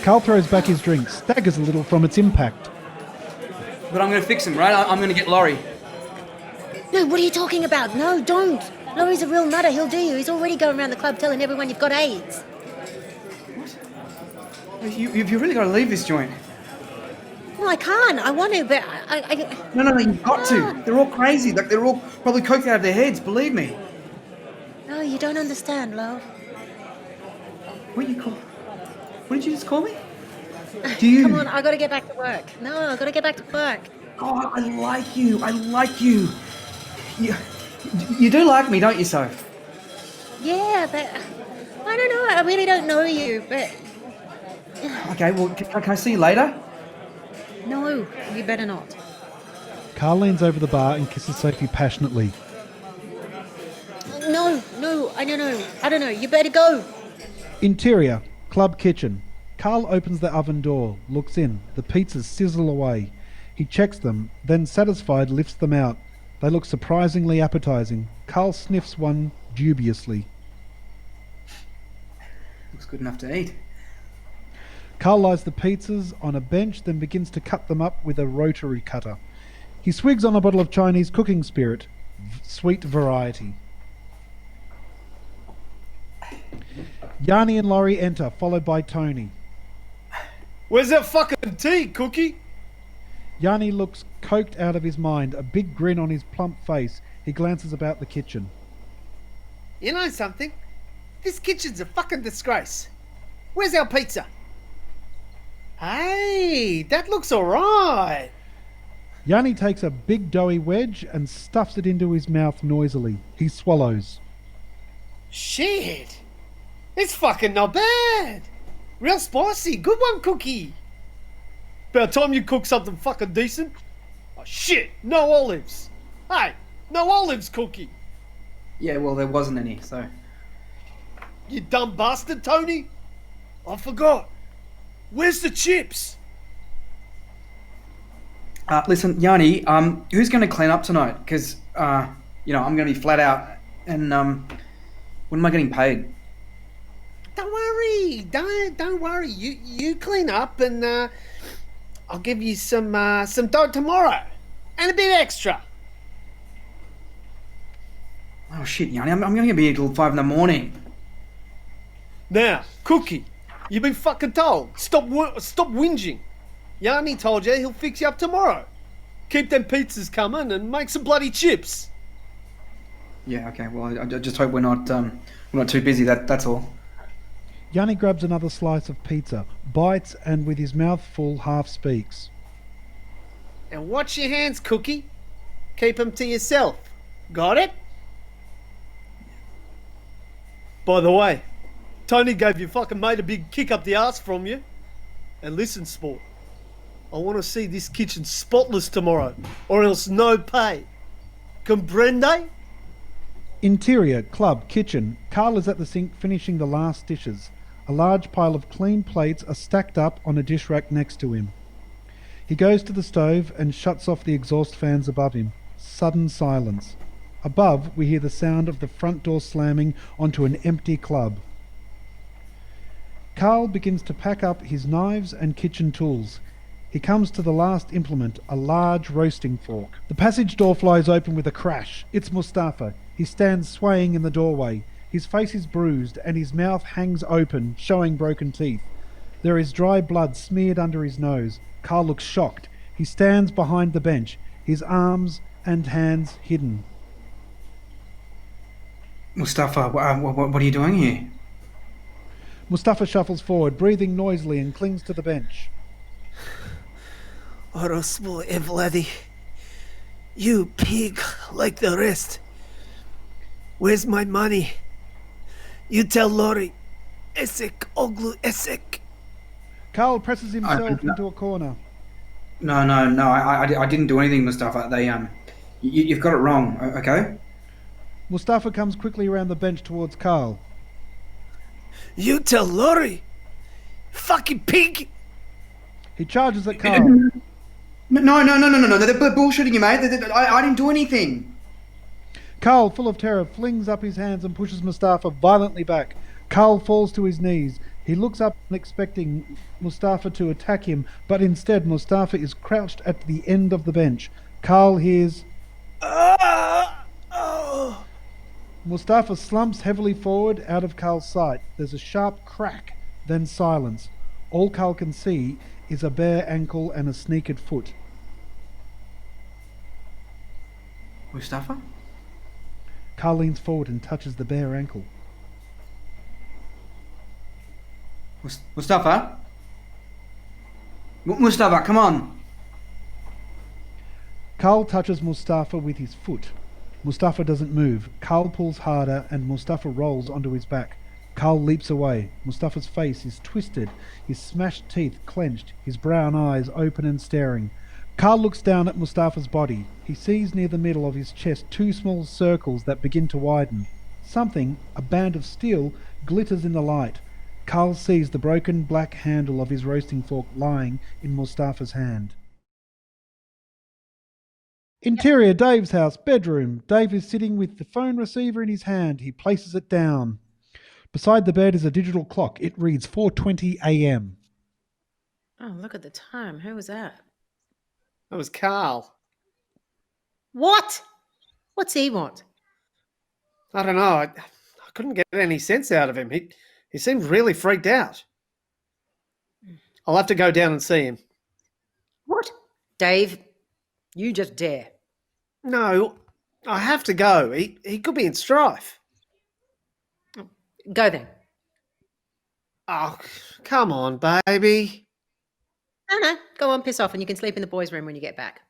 S1: Carl throws back his drink, staggers a little from its impact.
S2: But I'm going to fix him, right? I'm going to get Laurie.
S5: No, what are you talking about? No, don't. Laurie's a real nutter. He'll do you. He's already going around the club telling everyone you've got AIDS.
S2: You've really got to leave this joint.
S5: No, I can't. I want to, but I...
S2: No, you've got to. They're all crazy. Like, they're all probably coked out of their heads, believe me.
S5: No, you don't understand, love.
S2: What did you just call me? Do you...
S5: Come on, I got to get back to work. No, I got to get back to work.
S2: Oh, I like you. You do like me, don't you, Soph?
S5: Yeah, but I don't know. I really don't know you, but...
S2: Okay, well, can I see you later?
S5: No, you better not.
S1: Carl leans over the bar and kisses Sophie passionately.
S5: No, I don't know. You better go.
S1: Interior, club kitchen. Carl opens the oven door, looks in. The pizzas sizzle away. He checks them, then satisfied lifts them out. They look surprisingly appetizing. Carl sniffs one dubiously.
S2: Looks good enough to eat.
S1: Carl lies the pizzas on a bench, then begins to cut them up with a rotary cutter. He swigs on a bottle of Chinese cooking spirit, sweet variety. Yanni and Laurie enter, followed by Tony.
S4: Where's that fucking tea, Cookie?
S1: Yanni looks coked out of his mind, a big grin on his plump face. He glances about the kitchen.
S4: You know something? This kitchen's a fucking disgrace. Where's our pizza? Hey, that looks alright.
S1: Yanni takes a big doughy wedge and stuffs it into his mouth noisily. He swallows.
S4: Shit. It's fucking not bad. Real spicy. Good one, Cookie. About time you cook something fucking decent. Oh, shit. No olives. Hey, no olives, Cookie.
S2: Yeah, well, there wasn't any, so...
S4: You dumb bastard, Tony. I forgot. Where's the chips?
S2: Listen, Yanni, who's going to clean up tonight? Because, I'm going to be flat out. And, when am I getting paid?
S4: Don't worry. Don't worry. You clean up and, I'll give you some dough tomorrow. And a bit extra.
S2: Oh, shit, Yanni, I'm going to be here till 5 in the morning.
S4: Now, Cookie, you've been fucking told. Stop whinging. Yanni told you he'll fix you up tomorrow. Keep them pizzas coming and make some bloody chips.
S2: Yeah, okay, well, I just hope we're not too busy, that's all.
S1: Yanni grabs another slice of pizza, bites, and with his mouth full, half speaks.
S4: And watch your hands, Cookie. Keep them to yourself. Got it? By the way, Tony gave your fucking mate a big kick up the arse from you. And listen, sport, I want to see this kitchen spotless tomorrow, or else no pay. Comprende?
S1: Interior, club, kitchen. Carl is at the sink finishing the last dishes. A large pile of clean plates are stacked up on a dish rack next to him. He goes to the stove and shuts off the exhaust fans above him. Sudden silence. Above, we hear the sound of the front door slamming onto an empty club. Carl begins to pack up his knives and kitchen tools. He comes to the last implement, a large roasting fork. The passage door flies open with a crash. It's Mustafa. He stands swaying in the doorway. His face is bruised and his mouth hangs open, showing broken teeth. There is dry blood smeared under his nose. Carl looks shocked. He stands behind the bench, his arms and hands hidden.
S2: Mustafa, what are you doing here?
S1: Mustafa shuffles forward, breathing noisily, and clings to the bench.
S4: Orosmo Evladi. You pig like the rest. Where's my money? You tell Laurie. Esek oglu esek.
S1: Carl presses himself into a corner.
S2: No, I didn't do anything, Mustafa. You've got it wrong, okay?
S1: Mustafa comes quickly around the bench towards Carl.
S4: You tell Laurie. Fucking pig.
S1: He charges at Carl.
S2: No, they're bullshitting you, mate. I didn't do anything.
S1: Carl, full of terror, flings up his hands and pushes Mustafa violently back. Carl falls to his knees. He looks up expecting Mustafa to attack him, but instead Mustafa is crouched at the end of the bench. Carl hears... Mustafa slumps heavily forward out of Carl's sight. There's a sharp crack, then silence. All Carl can see is a bare ankle and a sneakered foot.
S2: Mustafa?
S1: Carl leans forward and touches the bare ankle.
S2: Mustafa? Mustafa, come on.
S1: Carl touches Mustafa with his foot. Mustafa doesn't move. Carl pulls harder and Mustafa rolls onto his back. Carl leaps away. Mustafa's face is twisted, his smashed teeth clenched, his brown eyes open and staring. Carl looks down at Mustafa's body. He sees near the middle of his chest two small circles that begin to widen. Something, a band of steel, glitters in the light. Carl sees the broken black handle of his roasting fork lying in Mustafa's hand. Interior Dave's house, bedroom. Dave is sitting with the phone receiver in his hand. He places it down. Beside the bed is a digital clock. It reads 4:20 a.m.
S3: Oh, look at the time. Who was that?
S4: That was Carl.
S3: What? What's he want?
S4: I don't know. I couldn't get any sense out of him. He seemed really freaked out. I'll have to go down and see him.
S3: What? Dave, you just dare.
S4: No, I have to go. He could be in strife.
S3: Go then.
S4: Oh, come on, baby.
S3: No. Go on, piss off, and you can sleep in the boys' room when you get back.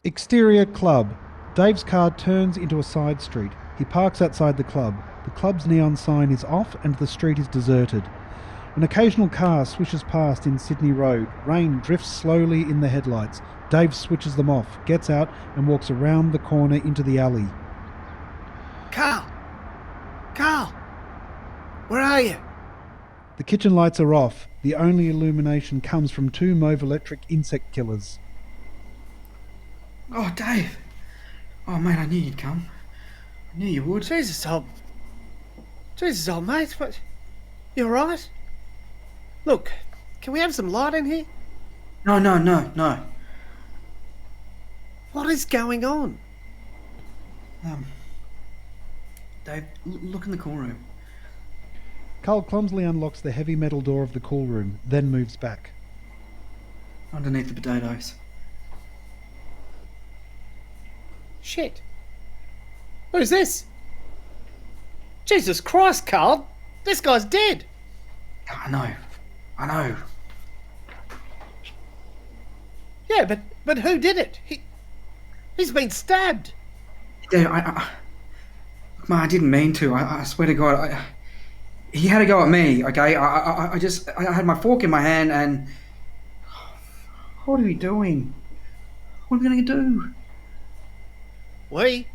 S1: Exterior club. Dave's car turns into a side street. He parks outside the club. The club's neon sign is off and the street is deserted. An occasional car swishes past in Sydney Road. Rain drifts slowly in the headlights. Dave switches them off, gets out and walks around the corner into the alley.
S4: Carl, where are you?
S1: The kitchen lights are off. The only illumination comes from two Mauve electric insect killers.
S2: Oh, Dave. Oh, mate, I knew you'd come. I knew you would.
S4: Jesus, old mate, but you all right? Look, can we have some light in here?
S2: No.
S4: What is going on?
S2: Dave, look in the cool room.
S1: Carl clumsily unlocks the heavy metal door of the cool room, then moves back.
S2: Underneath the potatoes.
S4: Shit. Who's this? Jesus Christ, Carl. This guy's dead.
S2: I know.
S4: Yeah, but who did it? He's been stabbed.
S2: Dave, look, man, I didn't mean to. I swear to God, he had a go at me, okay? I had my fork in my hand and... What are we doing? What are we going to do?
S4: We?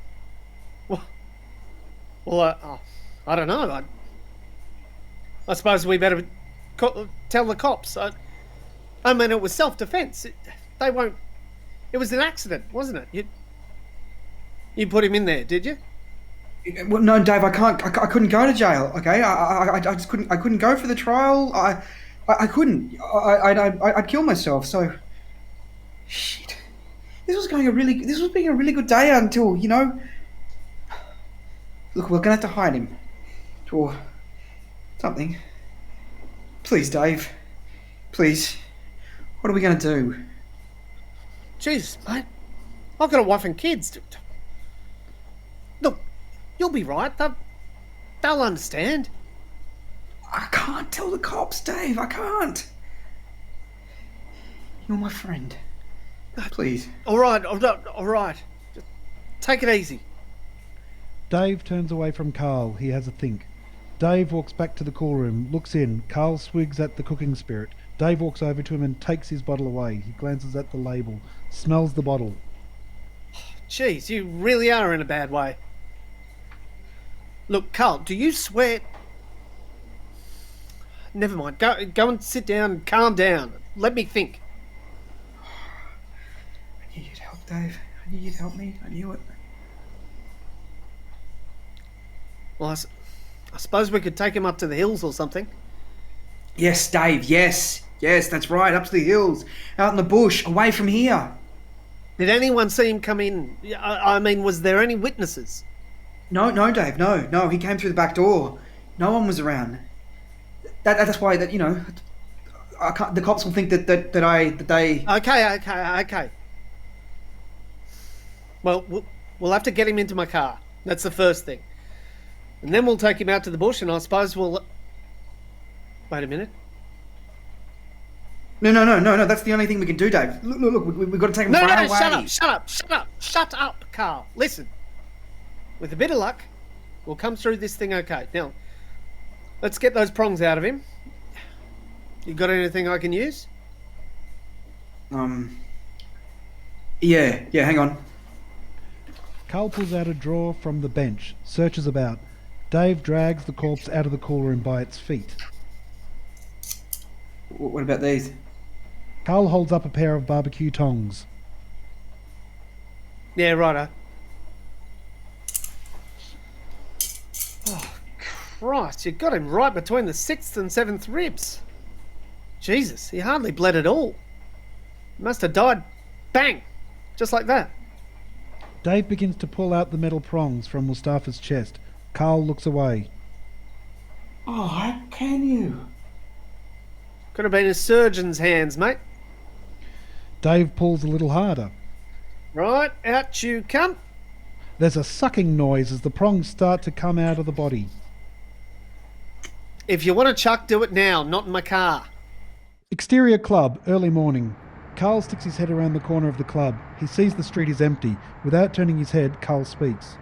S4: Well, I don't know. I suppose we better tell the cops. I mean, it was self-defense. They won't... It was an accident, wasn't it? You put him in there, did you?
S2: Well, no, Dave, I couldn't go to jail, okay? I just couldn't. I couldn't go for the trial. I couldn't. I'd kill myself. So, shit. This was being a really good day until, you know. Look, we're gonna have to hide him, or something. Please, Dave. Please. What are we gonna do?
S4: Jesus, mate. I've got a wife and kids. Look, you'll be right. They'll understand.
S2: I can't tell the cops, Dave. I can't. You're my friend. Please.
S4: All right. Just take it easy.
S1: Dave turns away from Carl. He has a think. Dave walks back to the cool room, looks in. Carl swigs at the cooking spirit. Dave walks over to him and takes his bottle away. He glances at the label, smells the bottle.
S4: Jeez, you really are in a bad way. Look, Carl, do you swear... Never mind. Go and sit down and calm down. Let me think.
S2: I knew you'd help, Dave. I knew you'd help me. I knew it.
S4: Well, I suppose we could take him up to the hills or something.
S2: Yes, Dave, yes. Yes, that's right, up to the hills. Out in the bush, away from here.
S4: Did anyone see him come in? I mean, was there any witnesses?
S2: No, Dave, no. He came through the back door. No one was around. That's why the cops will think that they.
S4: Okay. Well, we'll have to get him into my car. That's the first thing. And then we'll take him out to the bush, and I suppose we'll... Wait a minute.
S2: No. That's the only thing we can do, Dave. Look. We've got to take him far away.
S4: Shut up, Carl. Listen. With a bit of luck, we'll come through this thing okay. Now, let's get those prongs out of him. You got anything I can use?
S2: Yeah, hang on.
S1: Carl pulls out a drawer from the bench, searches about. Dave drags the corpse out of the cool room by its feet.
S2: What about these?
S1: Carl holds up a pair of barbecue tongs.
S4: Yeah, righto. Oh, Christ, you got him right between the 6th and 7th ribs. Jesus, he hardly bled at all. He must have died, bang, just like that.
S1: Dave begins to pull out the metal prongs from Mustafa's chest. Carl looks away.
S2: Oh, how can you?
S4: Could have been a surgeon's hands, mate.
S1: Dave pulls a little harder.
S4: Right, out you come.
S1: There's a sucking noise as the prongs start to come out of the body.
S4: If you want to chuck, do it now, not in my car.
S1: Exterior club, early morning. Carl sticks his head around the corner of the club. He sees the street is empty. Without turning his head, Carl speaks.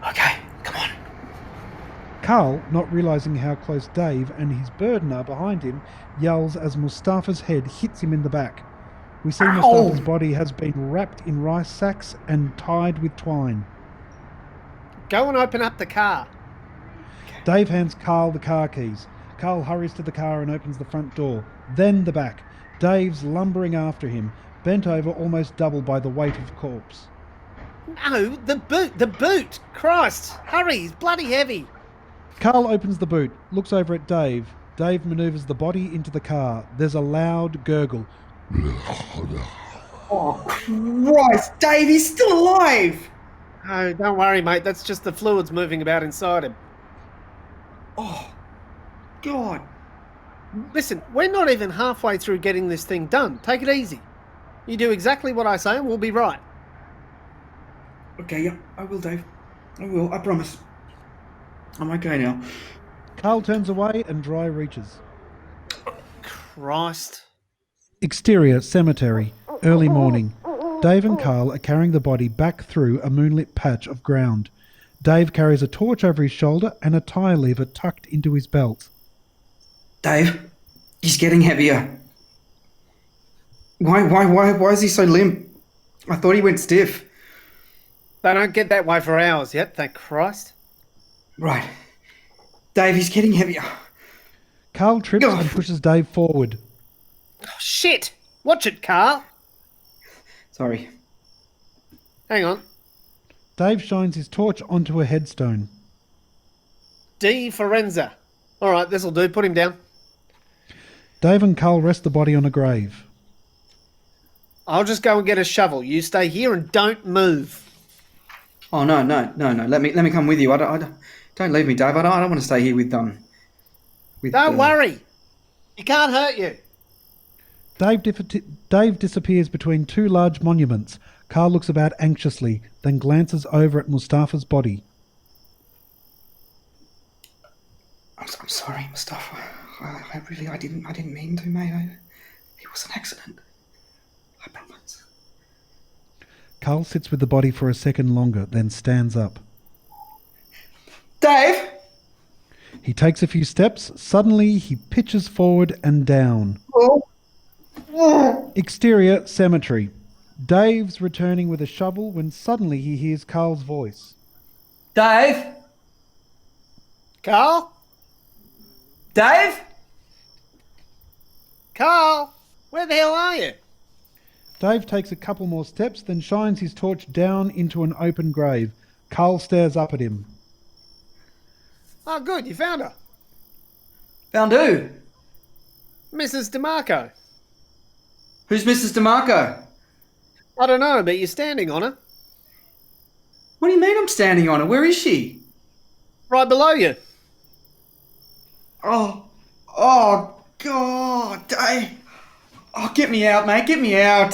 S2: Okay, come on.
S1: Carl, not realising how close Dave and his burden are behind him, yells as Mustafa's head hits him in the back. We see Mustafa's body has been wrapped in rice sacks and tied with twine.
S4: Go and open up the car.
S1: Dave hands Carl the car keys. Carl hurries to the car and opens the front door, then the back. Dave's lumbering after him, bent over almost double by the weight of the corpse.
S4: No, the boot! Christ, hurry, he's bloody heavy.
S1: Carl opens the boot, looks over at Dave. Dave manoeuvres the body into the car. There's a loud gurgle.
S2: Oh, Christ, Dave, he's still alive!
S4: Oh, don't worry, mate, that's just the fluids moving about inside him.
S2: Oh, God.
S4: Listen, we're not even halfway through getting this thing done. Take it easy. You do exactly what I say and we'll be right.
S2: Okay, yeah, I will, Dave. I will, I promise. I'm okay now.
S1: Carl turns away and Dry reaches.
S4: Christ.
S1: Exterior cemetery, early morning. Dave and Carl are carrying the body back through a moonlit patch of ground. Dave carries a torch over his shoulder and a tire lever tucked into his belt.
S2: Dave, he's getting heavier. Why is he so limp? I thought he went stiff.
S4: They don't get that way for hours yet, thank Christ.
S2: Right. Dave, he's getting heavier.
S1: Carl trips and pushes Dave forward.
S4: Oh, shit! Watch it, Carl!
S2: Sorry.
S4: Hang on.
S1: Dave shines his torch onto a headstone.
S4: D. Forenza. All right, this'll do. Put him down.
S1: Dave and Carl rest the body on a grave.
S4: I'll just go and get a shovel. You stay here and don't move.
S2: Oh, no. Let me come with you. Don't leave me, Dave. I don't want to stay here with
S4: Don't worry. He can't hurt you.
S1: Dave disappears between two large monuments. Carl looks about anxiously, then glances over at Mustafa's body.
S2: I'm sorry, Mustafa. I didn't mean to, mate. It was an accident. I promise.
S1: Carl sits with the body for a second longer, then stands up.
S2: Dave!
S1: He takes a few steps. Suddenly, he pitches forward and down. Exterior cemetery. Dave's returning with a shovel when suddenly he hears Carl's voice.
S2: Dave!
S4: Carl?
S2: Dave?
S4: Carl? Where the hell are you?
S1: Dave takes a couple more steps, then shines his torch down into an open grave. Carl stares up at him.
S4: Oh, good, you found her.
S2: Found who?
S4: Mrs. DeMarco.
S2: Who's Mrs. DeMarco?
S4: I don't know, but you're standing on her.
S2: What do you mean I'm standing on her? Where is she?
S4: Right below you.
S2: Oh, God, Dave. Oh, get me out, mate, get me out.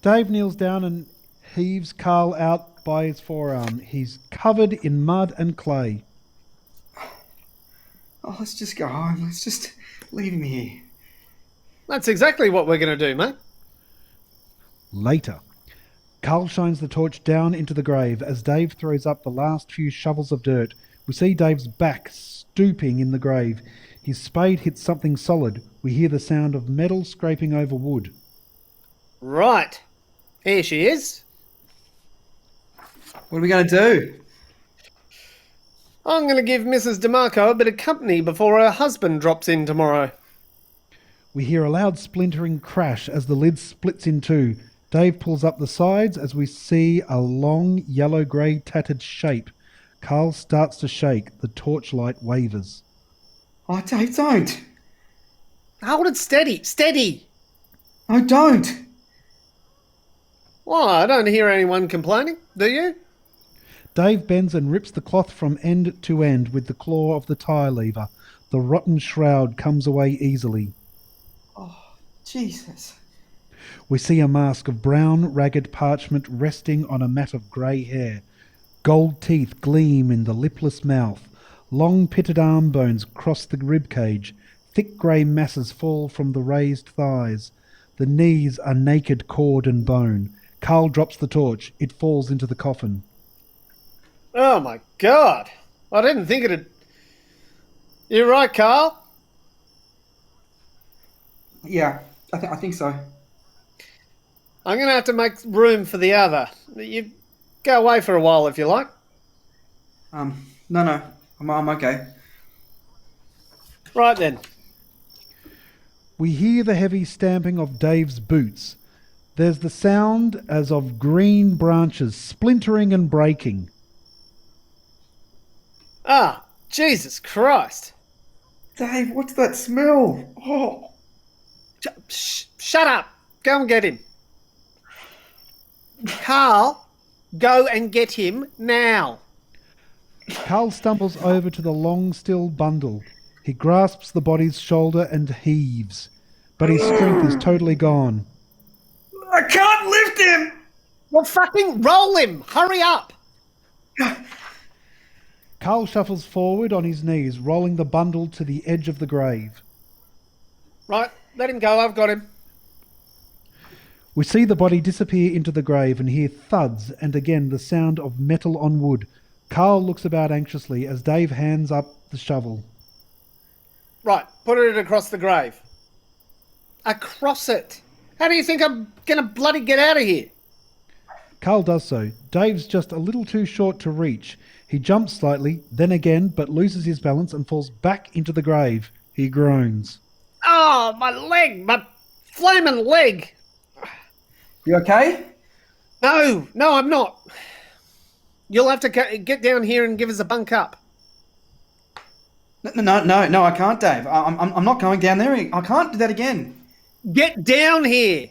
S1: Dave kneels down and heaves Carl out by his forearm. He's covered in mud and clay.
S2: Oh, let's just go home. Let's just leave him here.
S4: That's exactly what we're going to do, mate.
S1: Later, Carl shines the torch down into the grave. As Dave throws up the last few shovels of dirt, we see Dave's back stooping in the grave. His spade hits something solid. We hear the sound of metal scraping over wood.
S4: Right. Here she is.
S2: What are we going to do?
S4: I'm going to give Mrs. DeMarco a bit of company before her husband drops in tomorrow.
S1: We hear a loud splintering crash as the lid splits in two. Dave pulls up the sides as we see a long, yellow-grey tattered shape. Carl starts to shake. The torchlight wavers.
S2: Oh, Dave, don't.
S4: Hold it steady. Steady!
S2: No, don't.
S4: Well, I don't hear anyone complaining, do you?
S1: Dave bends and rips the cloth from end to end with the claw of the tie lever. The rotten shroud comes away easily.
S2: Oh, Jesus.
S1: We see a mask of brown, ragged parchment resting on a mat of grey hair. Gold teeth gleam in the lipless mouth. Long pitted arm bones cross the rib cage. Thick grey masses fall from the raised thighs. The knees are naked cord and bone. Carl drops the torch. It falls into the coffin.
S4: Oh my God. I didn't think it'd... You're right, Carl.
S2: Yeah, I think so.
S4: I'm going to have to make room for the other. You go away for a while if you like.
S2: No, I'm okay.
S4: Right then.
S1: We hear the heavy stamping of Dave's boots. There's the sound as of green branches splintering and breaking.
S4: Ah, Jesus Christ.
S2: Dave, what's that smell? Oh.
S4: Shut up. Go and get him. Carl, go and get him now.
S1: Carl stumbles over to the long, still bundle. He grasps the body's shoulder and heaves, but his strength is totally gone.
S2: I can't lift him!
S4: Well, fucking roll him. Hurry up.
S1: Carl shuffles forward on his knees, rolling the bundle to the edge of the grave.
S4: Right, let him go. I've got him.
S1: We see the body disappear into the grave and hear thuds and again the sound of metal on wood. Carl looks about anxiously as Dave hands up the shovel.
S4: Right, put it across the grave. Across it? How do you think I'm going to bloody get out of here?
S1: Carl does so. Dave's just a little too short to reach. He jumps slightly, then again, but loses his balance and falls back into the grave. He groans.
S4: Oh, my leg! My flaming leg!
S2: You okay?
S4: No, I'm not. You'll have to get down here and give us a bunk up.
S2: No, I can't, Dave. I'm not going down there. I can't do that again.
S4: Get down here!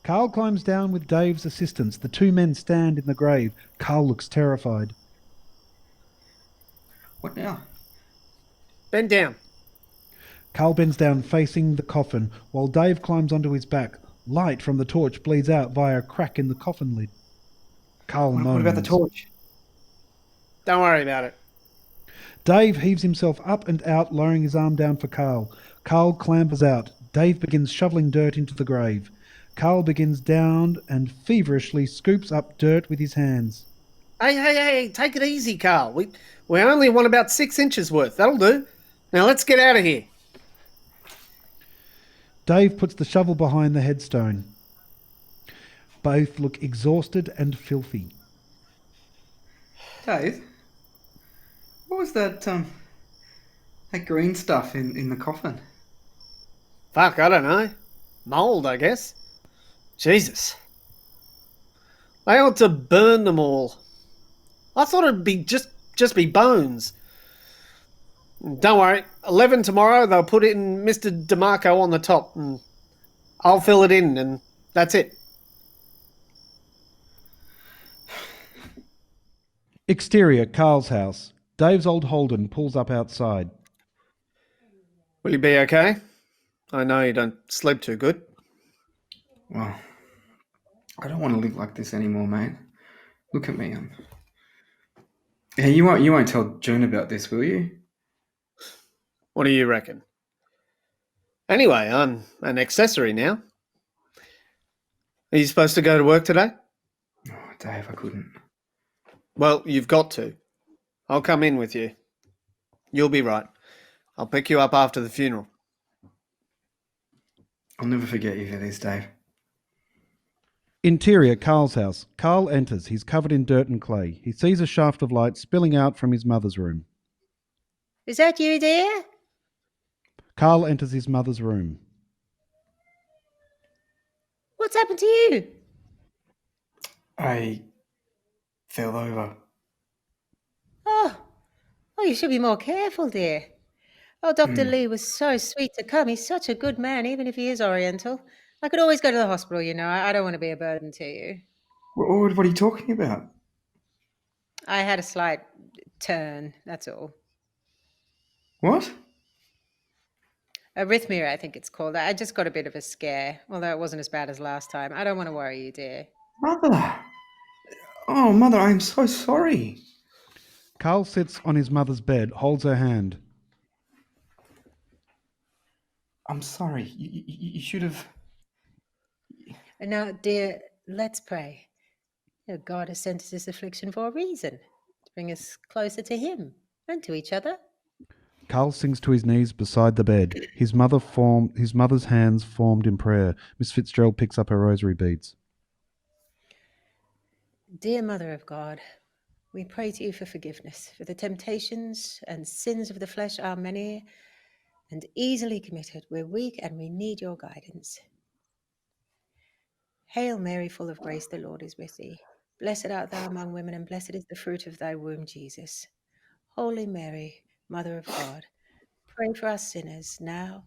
S1: Carl climbs down with Dave's assistance. The two men stand in the grave. Carl looks terrified.
S2: What now?
S4: Bend down.
S1: Carl bends down facing the coffin while Dave climbs onto his back. Light from the torch bleeds out via a crack in the coffin lid. Carl moans.
S2: What about the torch?
S4: Don't worry about it.
S1: Dave heaves himself up and out, lowering his arm down for Carl. Carl clambers out. Dave begins shoveling dirt into the grave. Carl begins down and feverishly scoops up dirt with his hands.
S4: Hey, take it easy, Carl. We only want about 6 inches worth. That'll do. Now let's get out of here.
S1: Dave puts the shovel behind the headstone. Both look exhausted and filthy.
S2: Dave, what was that green stuff in the coffin?
S4: Fuck, I don't know. Mould, I guess. Jesus. They ought to burn them all. I thought it'd be just be bones. Don't worry. 11 tomorrow, they'll put it in Mr. DeMarco on the top, and I'll fill it in, and that's it.
S1: Exterior, Carl's house. Dave's old Holden pulls up outside.
S4: Will you be okay? I know you don't sleep too good.
S2: Well, I don't want to live like this anymore, mate. Look at me. Hey, you won't tell June about this, will you?
S4: What do you reckon? Anyway, I'm an accessory now. Are you supposed to go to work today?
S2: Oh, Dave, I couldn't.
S4: Well, you've got to. I'll come in with you. You'll be right. I'll pick you up after the funeral.
S2: I'll never forget you for this, Dave.
S1: Interior, Carl's house. Carl enters. He's covered in dirt and clay. He sees a shaft of light spilling out from his mother's room.
S5: Is that you, dear?
S1: Carl enters his mother's room.
S5: What's happened to you?
S2: I fell over.
S5: Oh, you should be more careful, dear. Oh, Dr. Lee was so sweet to come. He's such a good man, even if he is Oriental. I could always go to the hospital, you know. I don't want to be a burden to you.
S2: What are you talking about?
S3: I had a slight turn, that's all.
S2: What?
S3: Arrhythmia, I think it's called. I just got a bit of a scare, although it wasn't as bad as last time. I don't want to worry you, dear.
S2: Mother! Oh, Mother, I'm so sorry.
S1: Carl sits on his mother's bed, holds her hand.
S2: I'm sorry. You should have...
S3: And now, dear, let's pray. You know, God has sent us this affliction for a reason, to bring us closer to him and to each other.
S1: Carl sinks to his knees beside the bed. His mother's hands formed in prayer. Miss Fitzgerald picks up her rosary beads.
S3: Dear Mother of God, we pray to you for forgiveness, for the temptations and sins of the flesh are many and easily committed. We're weak and we need your guidance. Hail Mary, full of grace, the Lord is with thee. Blessed art thou among women, and blessed is the fruit of thy womb, Jesus. Holy Mary, Mother of God, pray for us sinners, now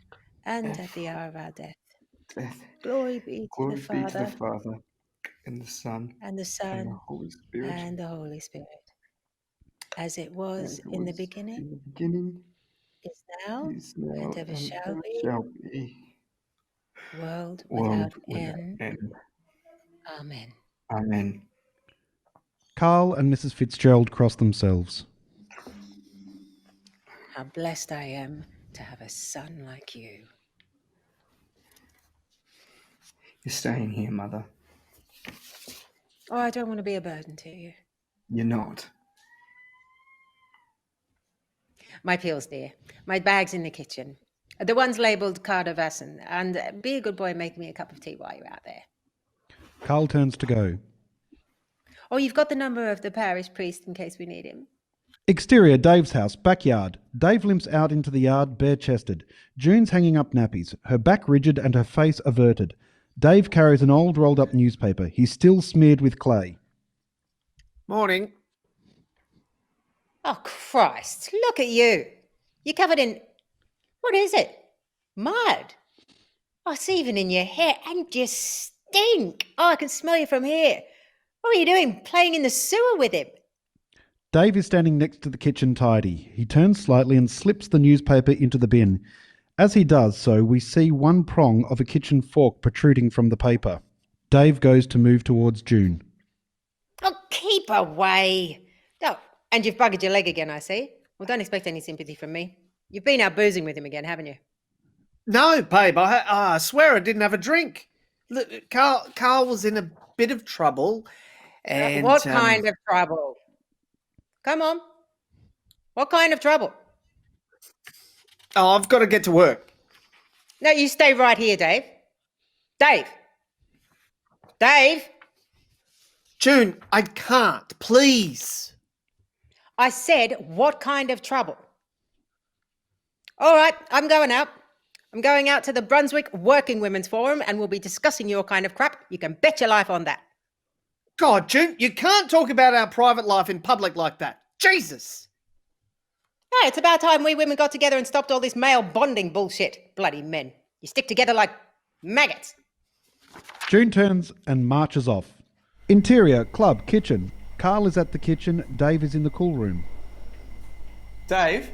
S3: and at the hour of our death. Glory be to the Father,
S2: and the Son,
S3: and the Holy Spirit, as it was in the beginning, is now, and ever shall be, world without end. Amen.
S2: Amen.
S1: Carl and Mrs. Fitzgerald cross themselves.
S3: How blessed I am to have a son like you.
S2: You're staying here, Mother.
S3: Oh, I don't want to be a burden to you.
S2: You're not.
S3: My pills, dear. My bag's in the kitchen. The one's labelled Cardavassin. And be a good boy and make me a cup of tea while you're out there.
S1: Carl turns to go.
S3: Oh, you've got the number of the parish priest in case we need him.
S1: Exterior, Dave's house, backyard. Dave limps out into the yard, bare-chested. June's hanging up nappies, her back rigid and her face averted. Dave carries an old rolled-up newspaper. He's still smeared with clay.
S4: Morning.
S3: Oh, Christ, look at you. You're covered in... What is it? Mud. Oh, it's even in your hair, and you stink. Oh, I can smell you from here. What were you doing, playing in the sewer with him?
S1: Dave is standing next to the kitchen tidy. He turns slightly and slips the newspaper into the bin. As he does so, we see one prong of a kitchen fork protruding from the paper. Dave goes to move towards June.
S3: Oh, keep away. Oh, and you've buggered your leg again, I see. Well, don't expect any sympathy from me. You've been out boozing with him again, haven't you?
S4: No, babe, I swear I didn't have a drink. Look, Carl was in a bit of trouble, and
S3: What kind of trouble? Come on. What kind of trouble?
S4: Oh, I've got to get to work.
S3: No, you stay right here, Dave. Dave! Dave!
S4: June, I can't. Please.
S3: I said, what kind of trouble? All right, I'm going out. I'm going out to the Brunswick Working Women's Forum and we'll be discussing your kind of crap. You can bet your life on that.
S4: God, June, you can't talk about our private life in public like that. Jesus.
S3: Hey, it's about time we women got together and stopped all this male bonding bullshit. Bloody men. You stick together like maggots.
S1: June turns and marches off. Interior, club, kitchen. Carl is at the kitchen. Dave is in the cool room.
S2: Dave?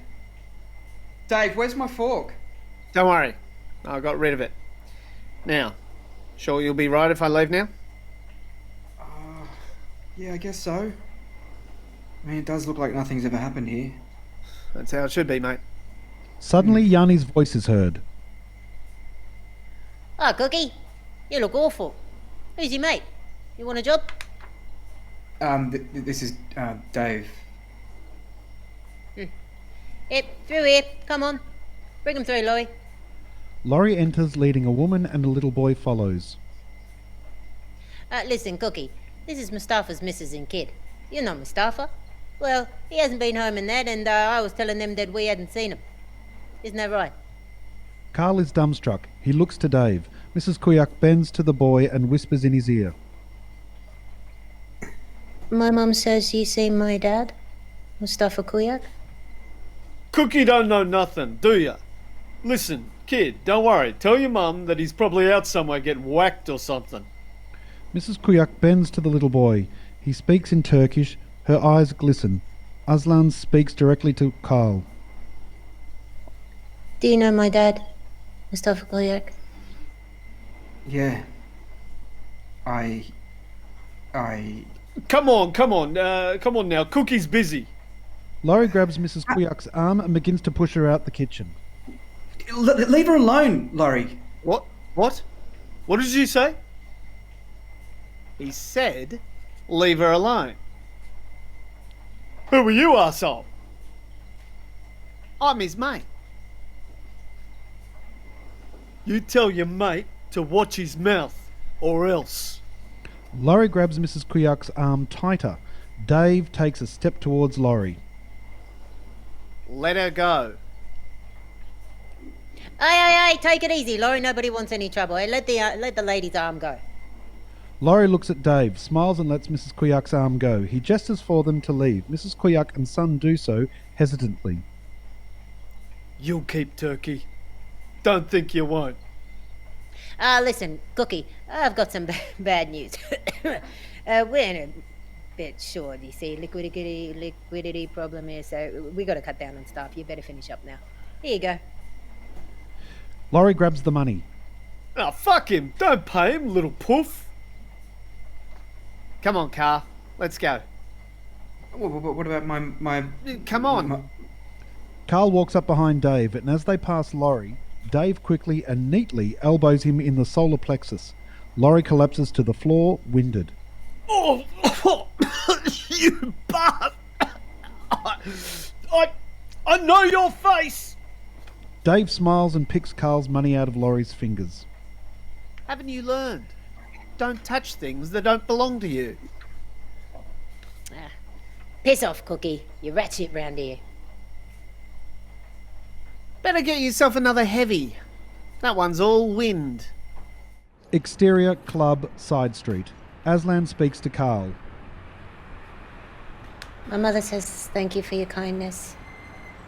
S2: Dave, where's my fork?
S4: Don't worry. I got rid of it. Now, sure you'll be right if I leave now?
S2: Yeah, I guess so. I mean, it does look like nothing's ever happened here.
S4: That's how it should be, mate.
S1: Suddenly, Yanni's voice is heard.
S5: Oh, Cookie, you look awful. Who's your mate? You want a job?
S2: This is, Dave.
S5: Yep, through here. Come on. Bring him through, Laurie.
S1: Laurie enters, leading a woman, and a little boy follows.
S5: Listen, Cookie, this is Mustafa's missus and kid. You know Mustafa? Well, he hasn't been home in that, and I was telling them that we hadn't seen him. Isn't that right?
S1: Carl is dumbstruck. He looks to Dave. Mrs. Kuyak bends to the boy and whispers in his ear.
S5: My mum says you seen my dad, Mustafa Kuyak.
S4: Cookie don't know nothing, do ya? Listen, kid, don't worry. Tell your mum that he's probably out somewhere getting whacked or something.
S1: Mrs. Kuyak bends to the little boy. He speaks in Turkish. Her eyes glisten. Aslan speaks directly to Carl.
S5: Do you know my dad, Mustafa Kuyak?
S2: Yeah. I...
S4: Come on now. Cookie's busy.
S1: Laurie grabs Mrs. Kuyak's arm and begins to push her out the kitchen.
S2: Leave her alone, Laurie.
S4: What? What did you say? He said, leave her alone. Who are you, arsehole? I'm his mate. You tell your mate to watch his mouth, or else.
S1: Laurie grabs Mrs. Kuyak's arm tighter. Dave takes a step towards Laurie.
S4: Let her go.
S5: Hey, take it easy, Laurie. Nobody wants any trouble. Hey, let the lady's arm go.
S1: Laurie looks at Dave, smiles and lets Mrs. Kuyak's arm go. He gestures for them to leave. Mrs. Kuyak and son do so hesitantly.
S4: You'll keep Turkey. Don't think you won't.
S5: Listen, Cookie, I've got some bad news. We're in a bit short, you see. Liquidity problem here, so we got to cut down on staff. You better finish up now. Here you go.
S1: Laurie grabs the money.
S4: Oh, fuck him. Don't pay him, little poof. Come on, Carl. Let's go.
S2: What about my...
S4: Come on.
S1: Carl walks up behind Dave, and as they pass Laurie, Dave quickly and neatly elbows him in the solar plexus. Laurie collapses to the floor, winded.
S4: Oh, you bastard! I know your face!
S1: Dave smiles and picks Carl's money out of Laurie's fingers.
S4: Haven't you learned? Don't touch things that don't belong to you.
S5: Piss off, Cookie. You ratchet round here.
S4: Better get yourself another heavy. That one's all wind.
S1: Exterior, club, side street. Aslan speaks to Carl.
S5: My mother says thank you for your kindness.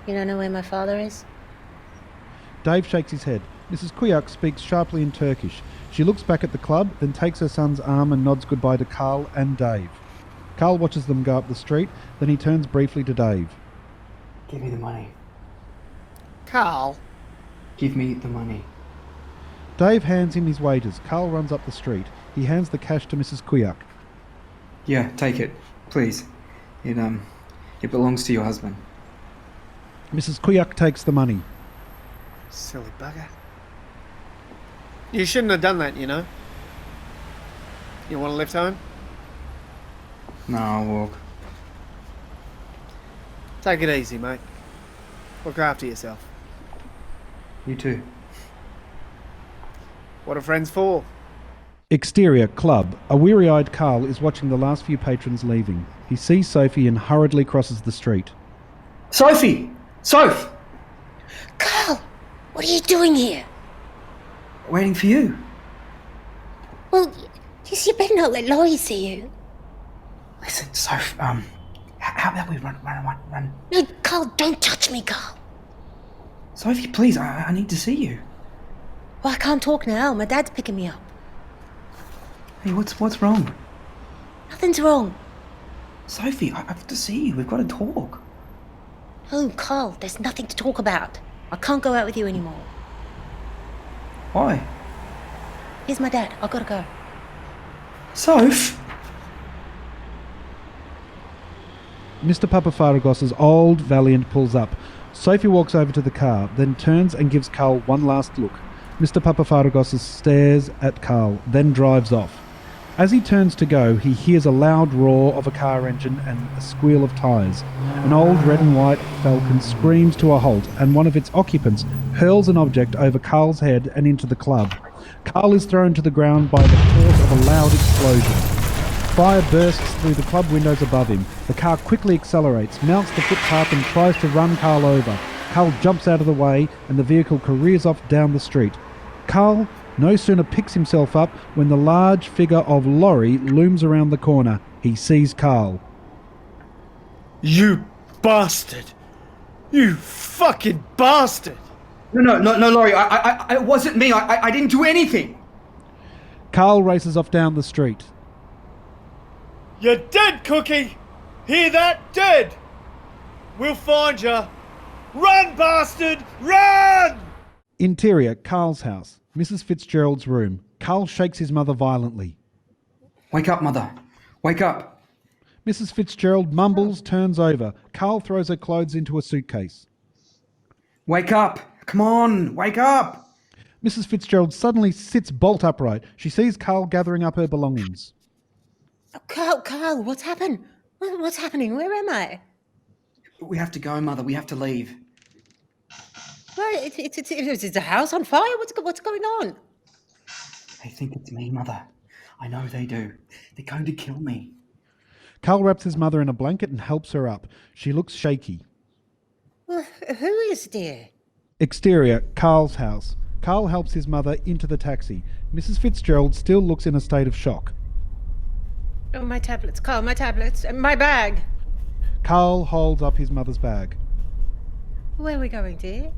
S5: You don't know where my father is?
S1: Dave shakes his head. Mrs. Kuyak speaks sharply in Turkish. She looks back at the club, then takes her son's arm and nods goodbye to Carl and Dave. Carl watches them go up the street, then he turns briefly to Dave.
S2: Give me the money.
S4: Carl?
S2: Give me the money.
S1: Dave hands him his wages. Carl runs up the street. He hands the cash to Mrs. Kuyak.
S2: Yeah, take it, please. It belongs to your husband.
S1: Mrs. Kuyak takes the money.
S4: Silly bugger. You shouldn't have done that, you know. You want to lift home?
S2: No, I'll walk.
S4: Take it easy, mate. Look after yourself.
S2: You too.
S4: What are friends for?
S1: Exterior, club. A weary-eyed Carl is watching the last few patrons leaving. He sees Sophie and hurriedly crosses the street.
S2: Sophie! Soph!
S5: Carl, what are you doing here?
S2: Waiting for you.
S5: Well, you better not let Laurie see you.
S2: Listen, Soph, how about we run?
S5: No, Carl, don't touch me, Carl.
S2: Sophie, please, I need to see you.
S5: Well, I can't talk now. My dad's picking me up.
S2: Hey, what's wrong?
S5: Nothing's wrong.
S2: Sophie, I have to see you. We've got to talk.
S5: Oh, Carl, there's nothing to talk about. I can't go out with you anymore.
S2: Why?
S5: Here's my dad. I've got to go.
S2: Soph!
S1: Mr. Papafaragos's old Valiant pulls up. Sophie walks over to the car, then turns and gives Carl one last look. Mr. Papafaragos stares at Carl, then drives off. As he turns to go, he hears a loud roar of a car engine and a squeal of tyres. An old red and white Falcon screams to a halt, and one of its occupants hurls an object over Carl's head and into the club. Carl is thrown to the ground by the force of a loud explosion. Fire bursts through the club windows above him. The car quickly accelerates, mounts the footpath and tries to run Carl over. Carl jumps out of the way and the vehicle careers off down the street. Carl no sooner picks himself up when the large figure of Laurie looms around the corner. He sees Carl.
S4: You bastard! You fucking bastard!
S2: No, Laurie, it wasn't me. I didn't do anything.
S1: Carl races off down the street.
S4: You're dead, Cookie! Hear that? Dead! We'll find ya! Run, bastard! Run!
S1: Interior, Carl's house. Mrs. Fitzgerald's room. Carl shakes his mother violently.
S2: Wake up, Mother. Wake up.
S1: Mrs. Fitzgerald mumbles, turns over. Carl throws her clothes into a suitcase.
S2: Wake up. Come on, wake up.
S1: Mrs. Fitzgerald suddenly sits bolt upright. She sees Carl gathering up her belongings.
S5: Oh, Carl, what's happened? What's happening? Where am I?
S2: We have to go, Mother. We have to leave.
S5: Well, it's a house on fire. What's going on?
S2: They think it's me, Mother. I know they do. They're going to kill me.
S1: Carl wraps his mother in a blanket and helps her up. She looks shaky.
S5: Well, who is there?
S1: Exterior, Carl's house. Carl helps his mother into the taxi. Mrs. Fitzgerald still looks in a state of shock.
S5: Oh, my tablets, Carl, my tablets, and my bag.
S1: Carl holds up his mother's bag.
S5: Where are we going, dear?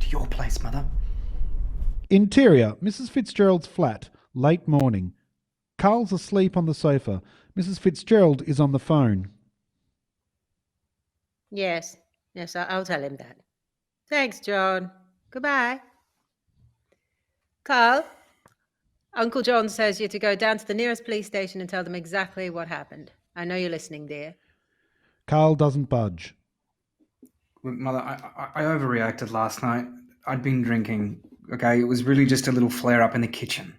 S2: To your place, Mother.
S1: Interior, Mrs. Fitzgerald's flat. Late morning. Carl's asleep on the sofa. Mrs. Fitzgerald is on the phone.
S5: Yes, I'll tell him that. Thanks, John. Goodbye. Carl, Uncle John says you're to go down to the nearest police station and tell them exactly what happened. I know you're listening, dear.
S1: Carl doesn't budge.
S2: Mother, I overreacted last night. I'd been drinking, okay? It was really just a little flare-up in the kitchen.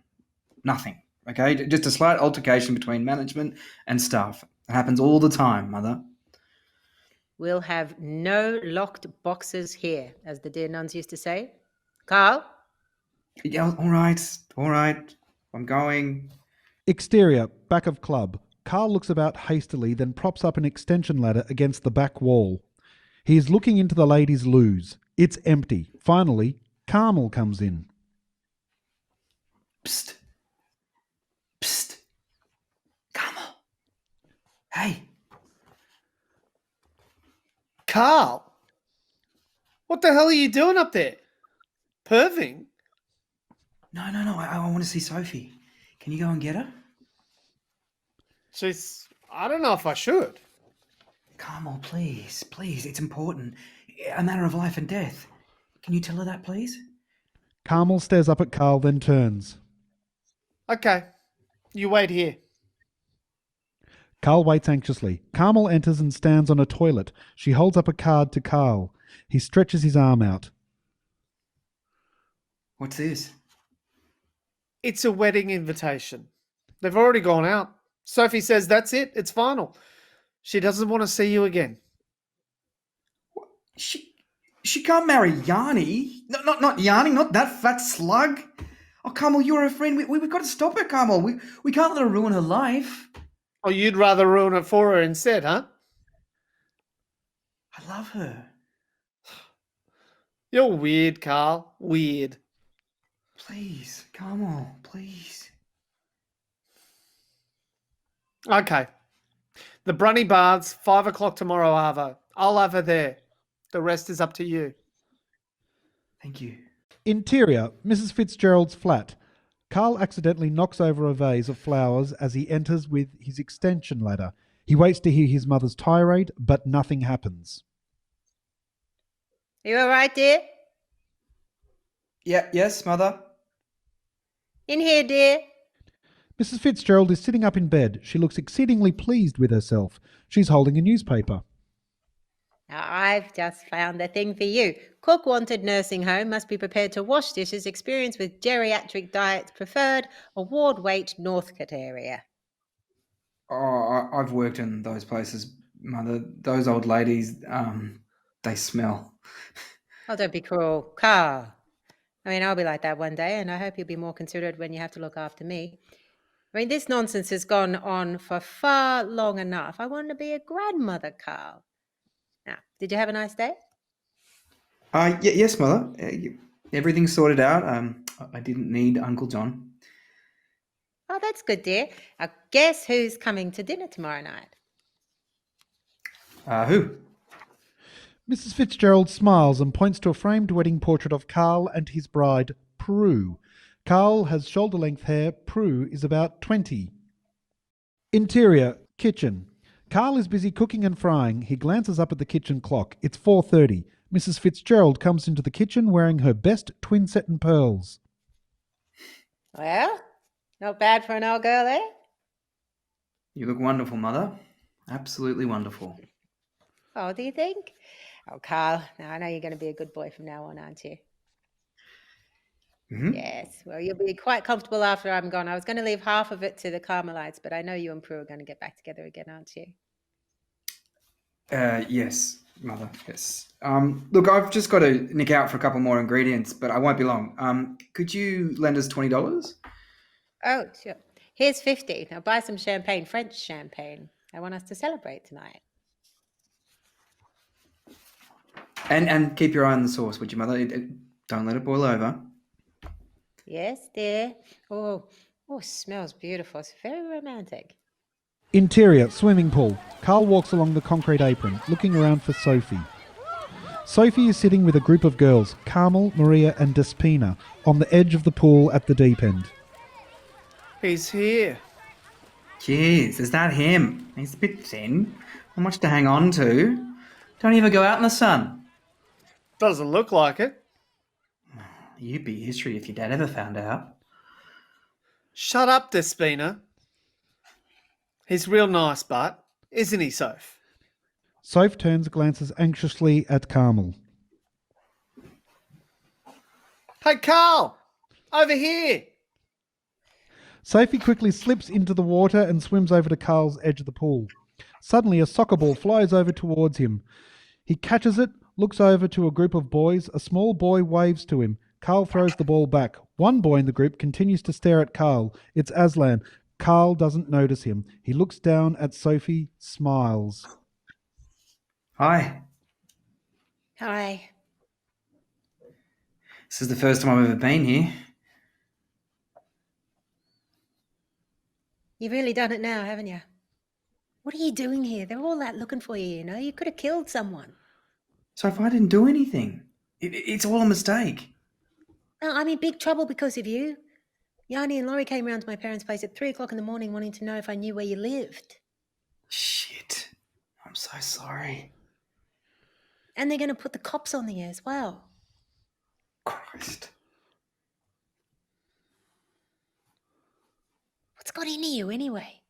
S2: Nothing, okay? Just a slight altercation between management and staff. It happens all the time, Mother.
S5: We'll have no locked boxes here, as the dear nuns used to say. Carl?
S2: Yeah, all right. I'm going.
S1: Exterior, back of club. Carl looks about hastily, then props up an extension ladder against the back wall. He is looking into the ladies' loos. It's empty. Finally, Carmel comes in.
S2: Psst. Psst. Carmel. Hey.
S4: Carl? What the hell are you doing up there? Perving?
S2: No. I want to see Sophie. Can you go and get her?
S4: I don't know if I should.
S2: Carmel, please. It's important. A matter of life and death. Can you tell her that, please?
S1: Carmel stares up at Carl, then turns.
S4: Okay. You wait here.
S1: Carl waits anxiously. Carmel enters and stands on a toilet. She holds up a card to Carl. He stretches his arm out.
S2: What's this?
S4: It's a wedding invitation. They've already gone out. Sophie says that's it. It's final. She doesn't want to see you again.
S2: She can't marry Yanni. Not Yanni, not that fat slug. Oh, Carmel, you're her friend. We've got to stop her, Carmel. We can't let her ruin her life.
S4: Oh, you'd rather ruin it for her instead, huh?
S2: I love her.
S4: You're weird, Carl. Weird.
S2: Please, Carmel, please.
S4: Okay. The Brunny Baths, 5 o'clock tomorrow, Arvo. I'll have her there. The rest is up to you.
S2: Thank you.
S1: Interior, Mrs. Fitzgerald's flat. Carl accidentally knocks over a vase of flowers as he enters with his extension ladder. He waits to hear his mother's tirade, but nothing happens.
S5: You all right, dear?
S2: Yeah, yes, Mother.
S5: In here, dear.
S1: Mrs. Fitzgerald is sitting up in bed. She looks exceedingly pleased with herself. She's holding a newspaper.
S5: Now, I've just found the thing for you. Cook wanted nursing home, must be prepared to wash dishes, experience with geriatric diets preferred, award weight, Northcote area.
S2: Oh, I've worked in those places, Mother. Those old ladies, they smell.
S5: Oh, don't be cruel. Carl. I mean, I'll be like that one day, and I hope you'll be more considerate when you have to look after me. I mean, this nonsense has gone on for far long enough. I want to be a grandmother, Carl. Now, did you have a nice day?
S2: Yes, Mother. Everything's sorted out. I didn't need Uncle John.
S5: Oh, that's good, dear. Now, guess who's coming to dinner tomorrow night?
S2: Who?
S1: Mrs. Fitzgerald smiles and points to a framed wedding portrait of Carl and his bride, Prue. Carl has shoulder-length hair. Prue is about 20. Interior, kitchen. Carl is busy cooking and frying. He glances up at the kitchen clock. It's 4:30. Mrs. Fitzgerald comes into the kitchen wearing her best twin set and pearls.
S5: Well, not bad for an old girl, eh?
S2: You look wonderful, Mother. Absolutely wonderful.
S5: Oh, do you think? Oh, Carl, now I know you're going to be a good boy from now on, aren't you?
S2: Mm-hmm.
S5: Yes, well, you'll be quite comfortable after I'm gone. I was going to leave half of it to the Carmelites, but I know you and Prue are going to get back together again, aren't you?
S2: Yes, Mother, yes. Look, I've just got to nick out for a couple more ingredients, but I won't be long. Could you lend us $20?
S5: Oh, sure. Here's 50. Now buy some champagne, French champagne. I want us to celebrate tonight.
S2: And keep your eye on the sauce, would you, Mother? Don't let it boil over.
S5: Yes, dear. Oh, smells beautiful. It's very romantic.
S1: Interior, swimming pool. Carl walks along the concrete apron, looking around for Sophie. Sophie is sitting with a group of girls, Carmel, Maria and Despina, on the edge of the pool at the deep end.
S4: He's here.
S2: Jeez, is that him? He's a bit thin. Not much to hang on to. Don't even go out in the sun.
S4: Doesn't look like it.
S2: You'd be history if your dad ever found out.
S4: Shut up, Despina. He's real nice, but isn't he, Soph?
S1: Soph turns, glances anxiously at Carmel.
S4: Hey, Carl! Over here!
S1: Sophie quickly slips into the water and swims over to Carl's edge of the pool. Suddenly, a soccer ball flies over towards him. He catches it, looks over to a group of boys. A small boy waves to him. Carl throws the ball back. One boy in the group continues to stare at Carl. It's Aslan. Carl doesn't notice him. He looks down at Sophie, smiles.
S2: Hi.
S5: Hi.
S2: This is the first time I've ever been here.
S5: You've really done it now, haven't you? What are you doing here? They're all out looking for you, you know? You could have killed someone.
S2: So if I didn't do anything, it's all a mistake.
S5: No, I'm in big trouble because of you. Yanni and Laurie came round to my parents' place at 3 o'clock in the morning wanting to know if I knew where you lived.
S2: Shit. I'm so sorry.
S5: And they're going to put the cops on you as well.
S2: Christ.
S5: What's got into you anyway?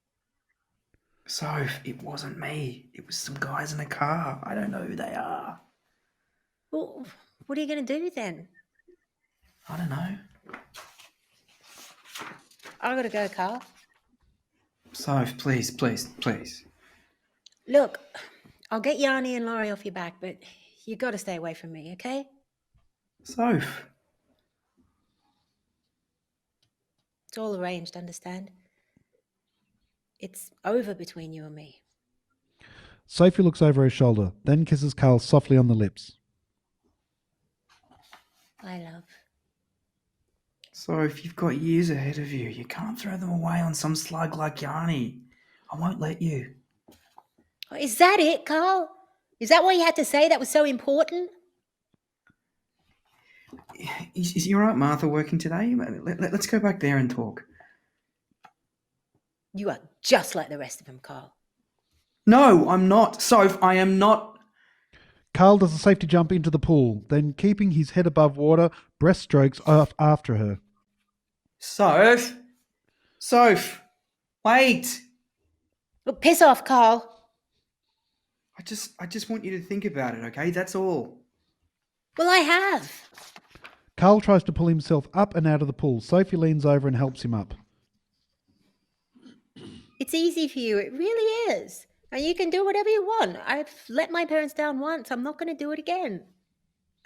S2: So it wasn't me. It was some guys in a car. I don't know who they are.
S5: Well, what are you going to do then?
S2: I don't know.
S5: I've got to go, Carl.
S2: Soph, please, please, please.
S5: Look, I'll get Yanni and Laurie off your back, but you got to stay away from me, okay?
S2: Soph.
S5: It's all arranged, understand? It's over between you and me.
S1: Sophie looks over her shoulder, then kisses Carl softly on the lips.
S5: I love.
S2: Soph, you've got years ahead of you. You can't throw them away on some slug like Yanni. I won't let you.
S5: Oh, is that it, Carl? Is that what you had to say that was so important?
S2: Is your Aunt Martha working today? Let's go back there and talk.
S5: You are just like the rest of them, Carl.
S2: No, I'm not. Soph, I am not.
S1: Carl does a safety jump into the pool, then keeping his head above water, breaststrokes after her.
S2: Soph? Soph, wait.
S5: Look, piss off, Carl.
S2: I just want you to think about it, okay? That's all.
S5: Well, I have.
S1: Carl tries to pull himself up and out of the pool. Sophie leans over and helps him up.
S5: It's easy for you. It really is. And you can do whatever you want. I've let my parents down once. I'm not going to do it again.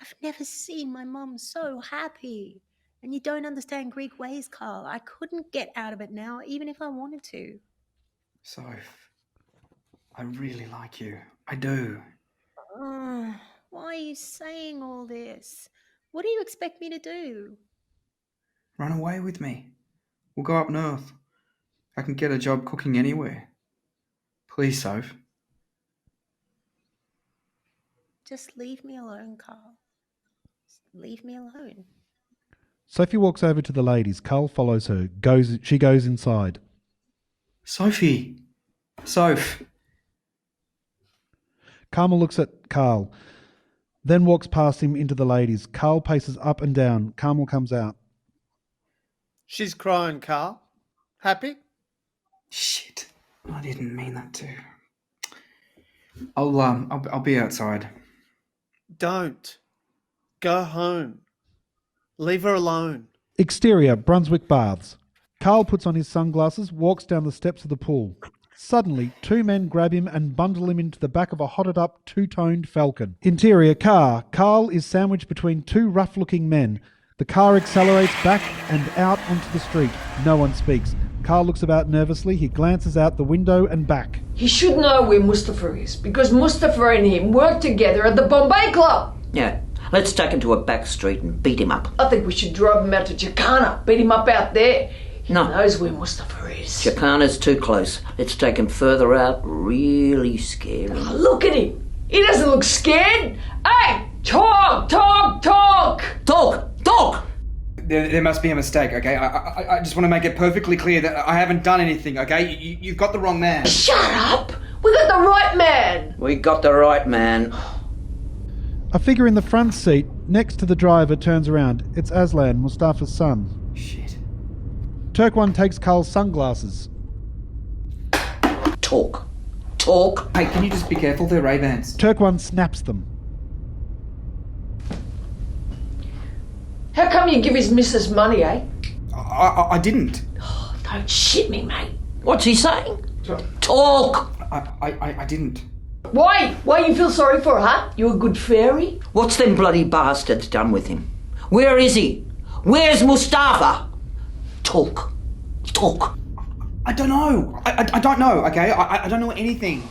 S5: I've never seen my mum so happy. And you don't understand Greek ways, Carl. I couldn't get out of it now, even if I wanted to.
S2: Soph, I really like you. I do.
S5: Oh, why are you saying all this? What do you expect me to do?
S2: Run away with me. We'll go up north. I can get a job cooking anywhere. Please, Soph.
S5: Just leave me alone, Carl. Just leave me alone.
S1: Sophie walks over to the ladies. Carl follows her. She goes inside.
S2: Sophie. Soph.
S1: Carmel looks at Carl, then walks past him into the ladies. Carl paces up and down. Carmel comes out.
S4: She's crying, Carl. Happy?
S2: Shit. I didn't mean that to. I'll be outside.
S4: Don't. Go home. Leave her alone.
S1: Exterior, Brunswick Baths. Carl puts on his sunglasses, walks down the steps of the pool. Suddenly, two men grab him and bundle him into the back of a hotted-up, two-toned Falcon. Interior, car. Carl is sandwiched between two rough-looking men. The car accelerates back and out onto the street. No one speaks. Carl looks about nervously. He glances out the window and back.
S6: He should know where Mustafa is, because Mustafa and him work together at the Bombay Club.
S7: Yeah, let's take him to a back street and beat him up.
S6: I think we should drive him out to Jacana, beat him up out there. He
S7: No.
S6: knows where Mustafa is.
S7: Jacana's too close. Let's take him further out, really scare him.
S6: Oh, look at him. He doesn't look scared. Hey, talk.
S7: Talk!
S2: There must be a mistake, okay? I just want to make it perfectly clear that I haven't done anything, okay? You've got the wrong man.
S6: Shut up. We got the right man.
S7: We got the right man.
S1: A figure in the front seat, next to the driver, turns around. It's Aslan, Mustafa's son.
S2: Shit.
S1: Turkwan takes Carl's sunglasses.
S7: Talk.
S2: Hey, can you just be careful? They're Ray-Bans.
S1: Turkwan snaps them.
S6: How come you give his missus money, eh?
S2: I didn't.
S6: Oh, don't shit me, mate.
S7: What's he saying? Talk!
S2: I didn't.
S6: Why? Why you feel sorry for, huh? You a good fairy?
S7: What's them bloody bastards done with him? Where is he? Where's Mustafa? Talk.
S2: I don't know. I don't know, okay? I don't know anything.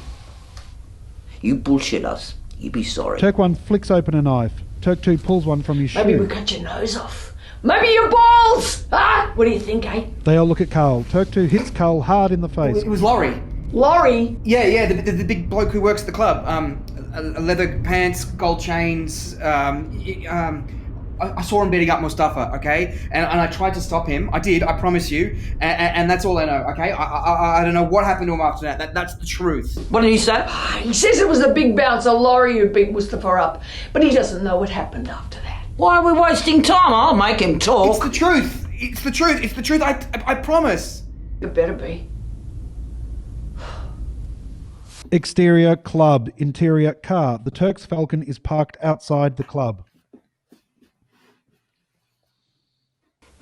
S7: You bullshit us. You be sorry.
S1: Turkwan flicks open a knife. Turk 2 pulls one from his shoe.
S6: Maybe we cut your nose off. Maybe your balls! Ah, what do you think, eh?
S1: They all look at Carl. Turk 2 hits Carl hard in the face.
S2: It was Laurie.
S6: Laurie?
S2: Yeah, the big bloke who works at the club. Leather pants, gold chains. I saw him beating up Mustafa, okay? And I tried to stop him. I did, I promise you. And that's all I know, okay? I don't know what happened to him after that. That's the truth.
S7: What did he say?
S6: He says it was the big bouncer Laurie who beat Mustafa up, but he doesn't know what happened after that.
S7: Why are we wasting time? I'll make him talk.
S2: It's the truth. It's the truth. I promise.
S6: It better be.
S1: Exterior, club. Interior, car. The Turk's Falcon is parked outside the club.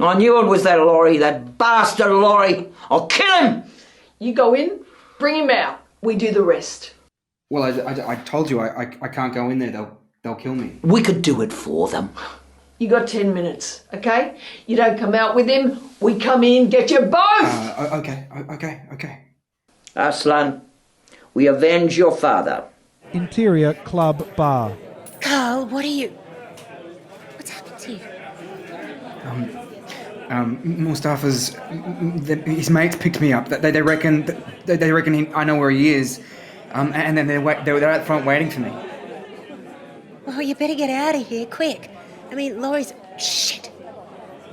S7: I knew it was that Laurie, that bastard Laurie. I'll kill him.
S6: You go in, bring him out. We do the rest.
S2: Well, I told you I can't go in there. They'll kill me.
S7: We could do it for them.
S6: You got 10 minutes, okay? You don't come out with him, we come in, get you both!
S2: Okay.
S7: Aslan, we avenge your father.
S1: Interior club bar.
S5: Carl, what are you... What's happened to you?
S2: Mustafa's his mates picked me up. They reckon I know where he is, and then they're out front waiting for me.
S5: Oh, you better get out of here, quick. I mean, Laurie's... Shit.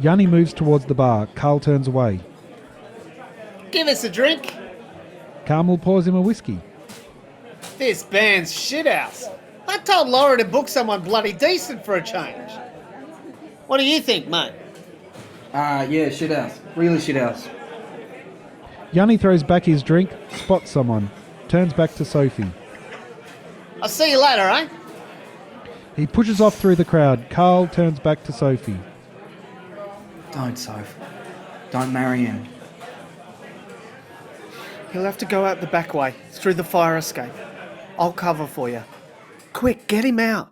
S1: Yanni moves towards the bar. Carl turns away.
S4: Give us a drink.
S1: Carmel pours him a whiskey.
S4: This band's shithouse. I told Laura to book someone bloody decent for a change. What do you think, mate?
S2: Yeah, shithouse. Really shithouse.
S1: Yanni throws back his drink, spots someone, turns back to Sophie.
S4: I'll see you later, eh?
S1: He pushes off through the crowd. Carl turns back to Sophie.
S2: Don't, Soph. Don't marry him.
S4: He'll have to go out the back way, through the fire escape. I'll cover for you. Quick, get him out.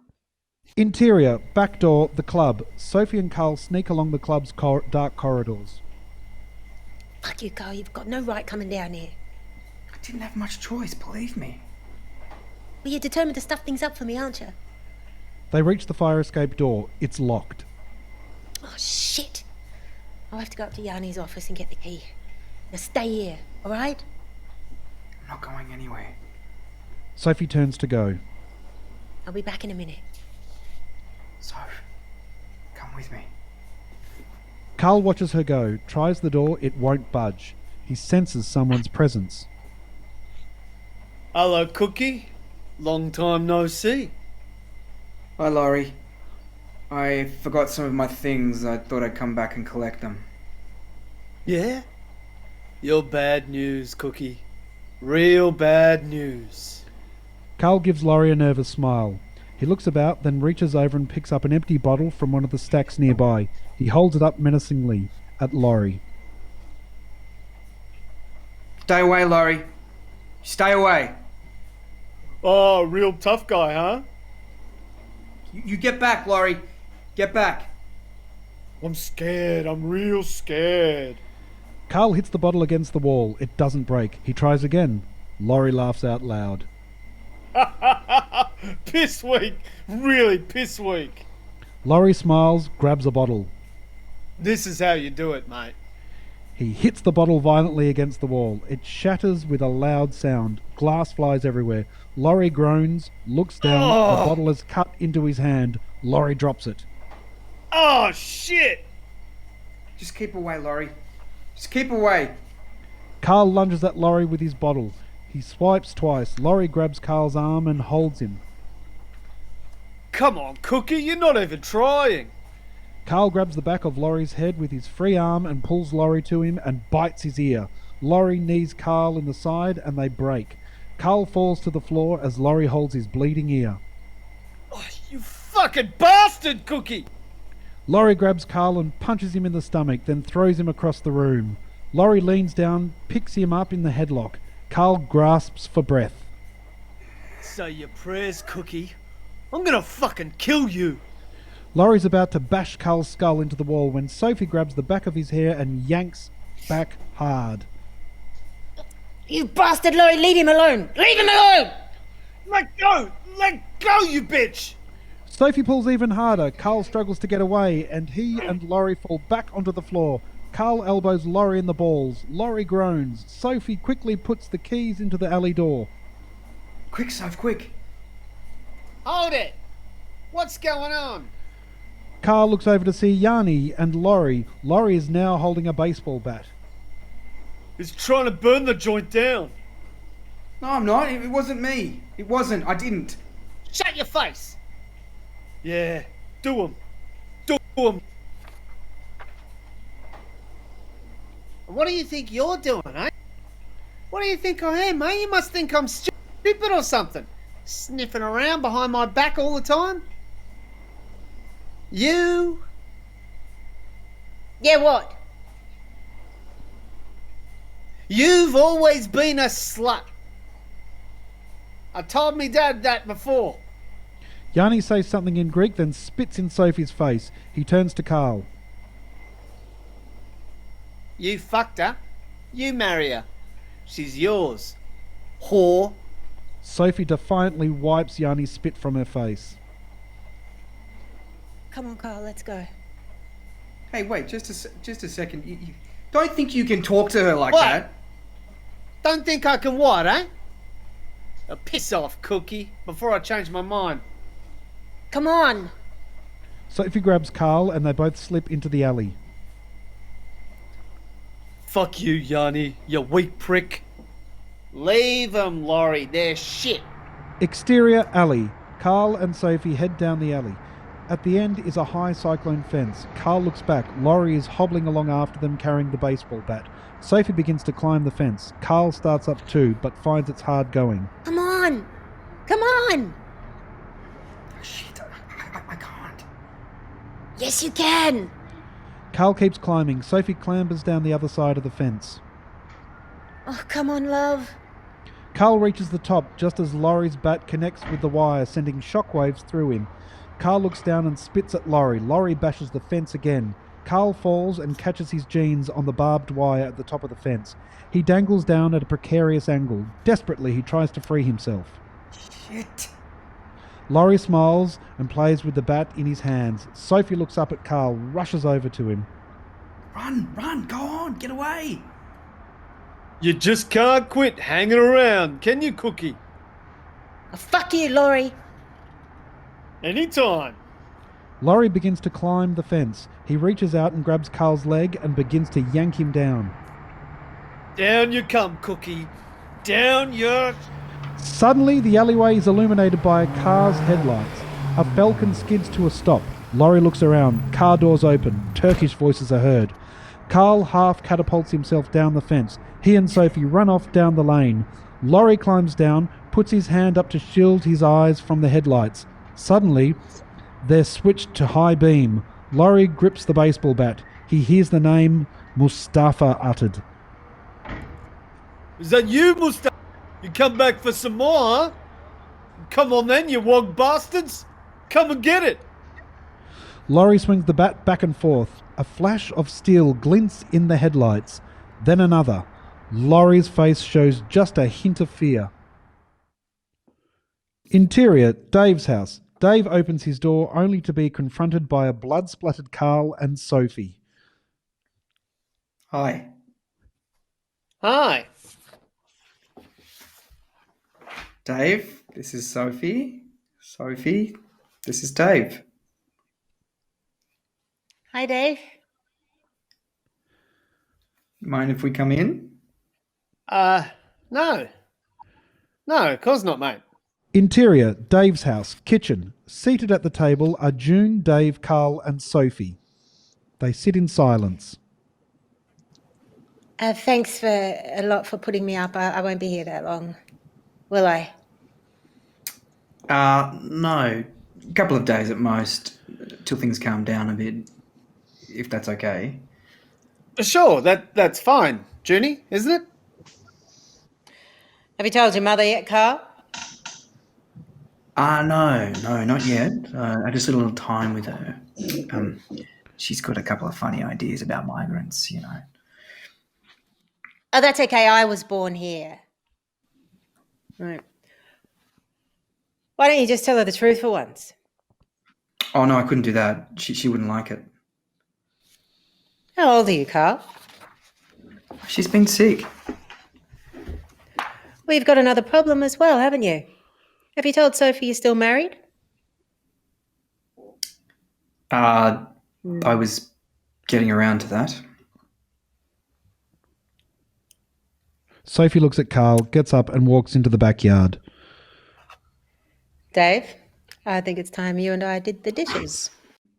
S1: Interior, back door, the club. Sophie and Carl sneak along the club's dark corridors.
S5: Fuck you, Carl. You've got no right coming down here.
S2: I didn't have much choice, believe me.
S5: Well, you're determined to stuff things up for me, aren't you?
S1: They reach the fire escape door. It's locked.
S5: Oh, shit. I'll have to go up to Yanni's office and get the key. Now stay here, all right?
S2: I'm not going anywhere.
S1: Sophie turns to go.
S5: I'll be back in a minute.
S2: Soph, come with me.
S1: Carl watches her go, tries the door, it won't budge. He senses someone's presence.
S4: Hello, Cookie. Long time no see.
S2: Hi, Laurie. I forgot some of my things. I thought I'd come back and collect them.
S4: Yeah? You're bad news, Cookie. Real bad news.
S1: Carl gives Laurie a nervous smile. He looks about, then reaches over and picks up an empty bottle from one of the stacks nearby. He holds it up menacingly at Laurie.
S2: Stay away, Laurie. Stay away.
S4: Oh, real tough guy, huh?
S2: You get back, Laurie. Get back.
S4: I'm scared. I'm real scared.
S1: Carl hits the bottle against the wall. It doesn't break. He tries again. Laurie laughs out loud.
S4: Piss weak. Really piss weak.
S1: Laurie smiles, grabs a bottle.
S4: This is how you do it, mate.
S1: He hits the bottle violently against the wall. It shatters with a loud sound. Glass flies everywhere. Laurie groans, looks down. The bottle is cut into his hand. Laurie drops it.
S4: Oh, shit!
S2: Just keep away, Laurie. Just keep away.
S1: Carl lunges at Laurie with his bottle. He swipes twice. Laurie grabs Carl's arm and holds him.
S4: Come on, Cookie, you're not even trying.
S1: Carl grabs the back of Laurie's head with his free arm and pulls Laurie to him and bites his ear. Laurie knees Carl in the side and they break. Carl falls to the floor as Laurie holds his bleeding ear.
S4: Oh, you fucking bastard, Cookie!
S1: Laurie grabs Carl and punches him in the stomach, then throws him across the room. Laurie leans down, picks him up in the headlock. Carl grasps for breath.
S4: Say your prayers, Cookie. I'm gonna fucking kill you.
S1: Laurie's about to bash Carl's skull into the wall when Sophie grabs the back of his hair and yanks back hard.
S5: You bastard, Laurie, leave him alone! Leave him alone!
S4: Let go! Let go, you bitch!
S1: Sophie pulls even harder. Carl struggles to get away, and he and Laurie fall back onto the floor. Carl elbows Laurie in the balls. Laurie groans. Sophie quickly puts the keys into the alley door.
S2: Quick, Soph, quick.
S4: Hold it! What's going on?
S1: Carl looks over to see Yanni and Laurie. Laurie is now holding a baseball bat.
S4: He's trying to burn the joint down.
S2: No, I'm not. It wasn't me. It wasn't. I didn't.
S4: Shut your face! Yeah, do him. Do him. What do you think you're doing, eh? What do you think I am, eh? You must think I'm stupid or something. Sniffing around behind my back all the time. You...
S5: Yeah, what?
S4: You've always been a slut. I told me dad that before.
S1: Yanni says something in Greek, then spits in Sophie's face. He turns to Carl.
S4: You fucked her. You marry her. She's yours. Whore.
S1: Sophie defiantly wipes Yanni's spit from her face.
S5: Come on, Carl, let's go.
S2: Hey, wait, just a second. You don't think you can talk to her like
S4: What?
S2: that?
S4: Don't think I can what, eh? Piss off, Cookie, before I change my mind.
S5: Come on.
S1: Sophie grabs Carl and they both slip into the alley.
S4: Fuck you, Yanni, you weak prick. Leave them, Laurie, they're shit.
S1: Exterior alley. Carl and Sophie head down the alley. At the end is a high cyclone fence. Carl looks back. Laurie is hobbling along after them carrying the baseball bat. Sophie begins to climb the fence. Carl starts up too, but finds it's hard going.
S5: Come on. Come on.
S2: Shit, I can't.
S5: Yes, you can.
S1: Carl keeps climbing. Sophie clambers down the other side of the fence.
S5: Oh, come on, love.
S1: Carl reaches the top just as Laurie's bat connects with the wire, sending shockwaves through him. Carl looks down and spits at Laurie. Laurie bashes the fence again. Carl falls and catches his jeans on the barbed wire at the top of the fence. He dangles down at a precarious angle. Desperately, he tries to free himself.
S2: Shit.
S1: Laurie smiles and plays with the bat in his hands. Sophie looks up at Carl, rushes over to him.
S2: Run, go on, get away.
S4: You just can't quit hanging around, can you, Cookie?
S5: Oh, fuck you, Laurie.
S4: Anytime.
S1: Laurie begins to climb the fence. He reaches out and grabs Carl's leg and begins to yank him down.
S4: Down you come, Cookie. Down you...
S1: Suddenly, the alleyway is illuminated by a car's headlights. A Falcon skids to a stop. Laurie looks around. Car doors open. Turkish voices are heard. Carl half catapults himself down the fence. He and Sophie run off down the lane. Laurie climbs down, puts his hand up to shield his eyes from the headlights. Suddenly, they're switched to high beam. Laurie grips the baseball bat. He hears the name Mustafa uttered.
S4: Is that you, Mustafa? You come back for some more, huh? Come on then, you wog bastards. Come and get it.
S1: Laurie swings the bat back and forth. A flash of steel glints in the headlights. Then another. Laurie's face shows just a hint of fear. Interior, Dave's house. Dave opens his door only to be confronted by a blood-splattered Carl and Sophie.
S2: Hi.
S4: Hi.
S2: Dave, this is Sophie. Sophie, this is Dave.
S5: Hi, Dave.
S2: Mind if we come in?
S4: No. No, of course not, mate.
S1: Interior, Dave's house, kitchen. Seated at the table are June, Dave, Carl and Sophie. They sit in silence.
S5: Thanks a lot for putting me up. I won't be here that long. Will I?
S2: No. A couple of days at most, till things calm down a bit, if that's okay.
S4: Sure, that's fine, Junie, isn't it?
S5: Have you told your mother yet, Carl?
S2: No, not yet. I just had a little time with her. She's got a couple of funny ideas about migrants, you know.
S5: Oh, that's okay. I was born here. Right. Why don't you just tell her the truth for once?
S2: Oh, no, I couldn't do that. She wouldn't like it.
S5: How old are you, Carl?
S2: She's been sick.
S5: Well, you've got another problem as well, haven't you? Have you told Sophie you're still married?
S2: I was getting around to that.
S1: Sophie looks at Carl, gets up and walks into the backyard.
S5: Dave, I think it's time you and I did the dishes.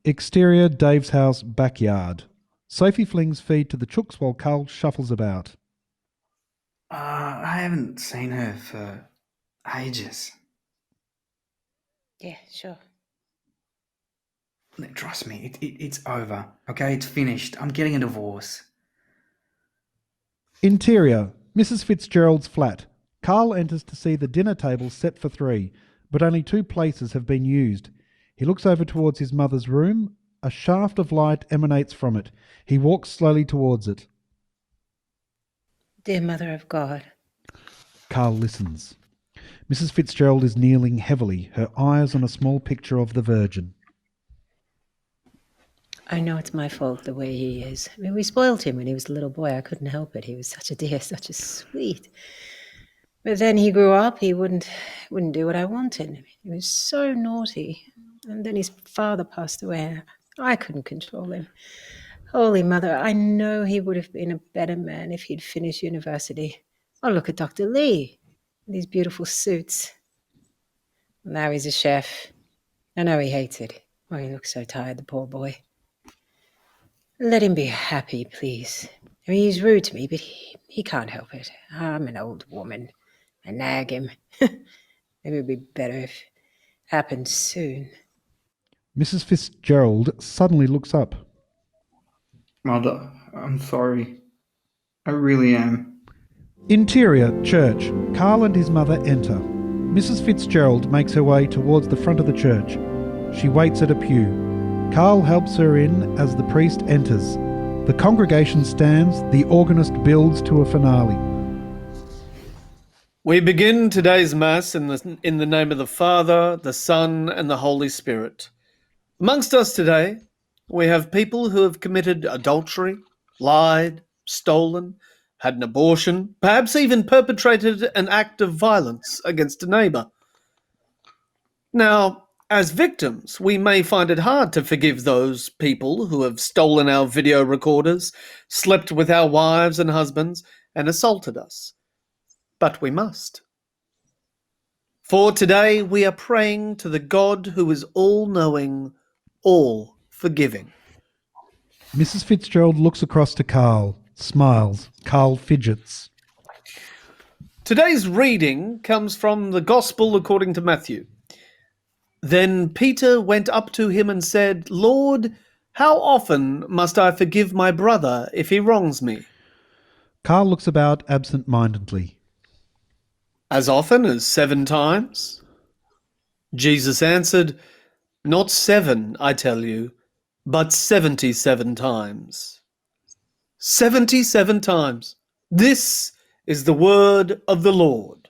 S1: Exterior, Dave's house, backyard. Sophie flings feed to the chooks while Carl shuffles about.
S2: I haven't seen her for ages.
S5: Yeah, sure.
S2: Trust me, it's over. Okay, it's finished. I'm getting a divorce.
S1: Interior, Mrs. Fitzgerald's flat. Carl enters to see the dinner table set for 3, but only 2 places have been used. He looks over towards his mother's room. A shaft of light emanates from it. He walks slowly towards it.
S5: Dear Mother of God.
S1: Carl listens. Mrs. Fitzgerald is kneeling heavily, her eyes on a small picture of the Virgin.
S5: I know it's my fault the way he is. I mean, we spoiled him when he was a little boy. I couldn't help it. He was such a dear, such a sweet. But then he grew up. He wouldn't do what I wanted. He was so naughty. And then his father passed away. I couldn't control him. Holy Mother, I know he would have been a better man if he'd finished university. Oh, look at Dr. Lee. These beautiful suits. Now he's a chef. I know he hates it. Oh, he looks so tired, the poor boy. Let him be happy, please. I mean, he's rude to me, but he can't help it. I'm an old woman. I nag him. Maybe it'd be better if it happened soon.
S1: Mrs. Fitzgerald suddenly looks up.
S2: Mother, I'm sorry. I really am.
S1: Interior, church. Carl and his mother enter. Mrs. Fitzgerald makes her way towards the front of the church. She waits at a pew. Carl helps her in as the priest enters. The congregation stands, the organist builds to a finale.
S4: We begin today's Mass in the name of the Father, the Son, and the Holy Spirit. Amongst us today, we have people who have committed adultery, lied, stolen, had an abortion, perhaps even perpetrated an act of violence against a neighbour. Now, as victims, we may find it hard to forgive those people who have stolen our video recorders, slept with our wives and husbands, and assaulted us. But we must. For today, we are praying to the God who is all-knowing, all-forgiving.
S1: Mrs. Fitzgerald looks across to Carl, smiles. Carl fidgets.
S4: Today's reading comes from the Gospel according to Matthew. Then Peter went up to him and said, Lord, how often must I forgive my brother if he wrongs me?
S1: Carl looks about absent-mindedly.
S4: As often as 7 times? Jesus answered, Not 7, I tell you, but 77 times. 77 times. This is the word of the Lord.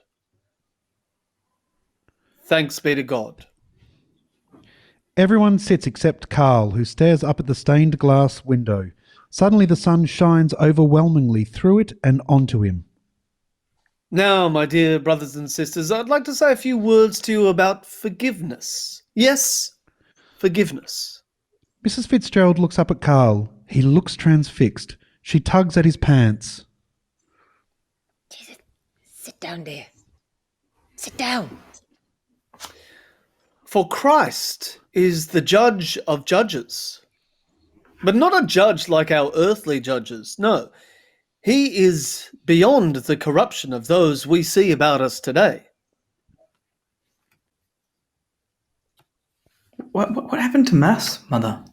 S4: Thanks be to God.
S1: Everyone sits except Carl, who stares up at the stained glass window. Suddenly the sun shines overwhelmingly through it and onto him.
S4: Now, my dear brothers and sisters, I'd like to say a few words to you about forgiveness. Yes, forgiveness.
S1: Mrs. Fitzgerald looks up at Carl. He looks transfixed. She tugs at his pants.
S5: Jesus, sit down there. Sit down.
S4: For Christ is the judge of judges, but not a judge like our earthly judges. No, he is beyond the corruption of those we see about us today.
S2: What happened to Mass, Mother?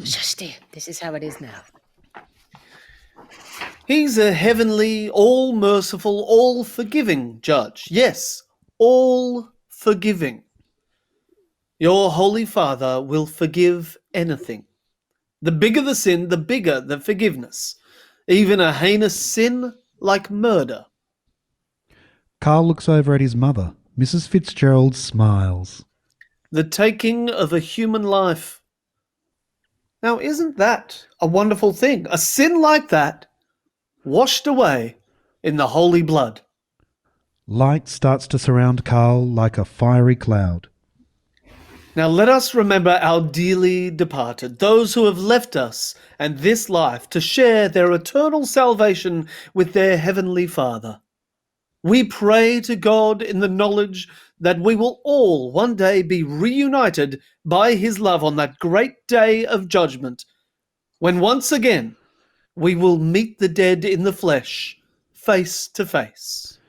S5: Shush, dear. This is how it is now.
S4: He's a heavenly, all-merciful, all-forgiving judge. Yes, all-forgiving. Your Holy Father will forgive anything. The bigger the sin, the bigger the forgiveness. Even a heinous sin like murder.
S1: Carl looks over at his mother. Mrs. Fitzgerald smiles.
S4: The taking of a human life. Now, isn't that a wonderful thing? A sin like that, washed away in the holy blood.
S1: Light starts to surround Carl like a fiery cloud.
S4: Now let us remember our dearly departed, those who have left us and this life to share their eternal salvation with their heavenly Father. We pray to God in the knowledge that we will all one day be reunited by his love on that great day of judgment, when once again we will meet the dead in the flesh, face to face.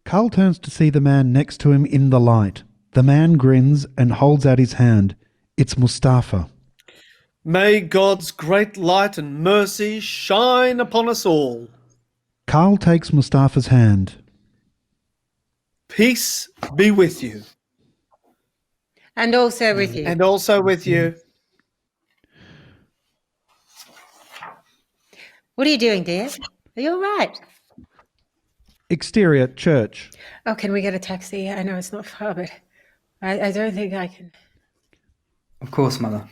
S1: Carl turns to see the man next to him in the light. The man grins and holds out his hand. It's Mustafa.
S4: May God's great light and mercy shine upon us all.
S1: Carl takes Mustafa's hand.
S4: Peace be with you.
S5: And also with you.
S4: And also with you.
S5: What are you doing, dear? Are you all right?
S1: Exterior, church.
S5: Oh, can we get a taxi? I know it's not far, but I don't think I can.
S2: Of course, Mother.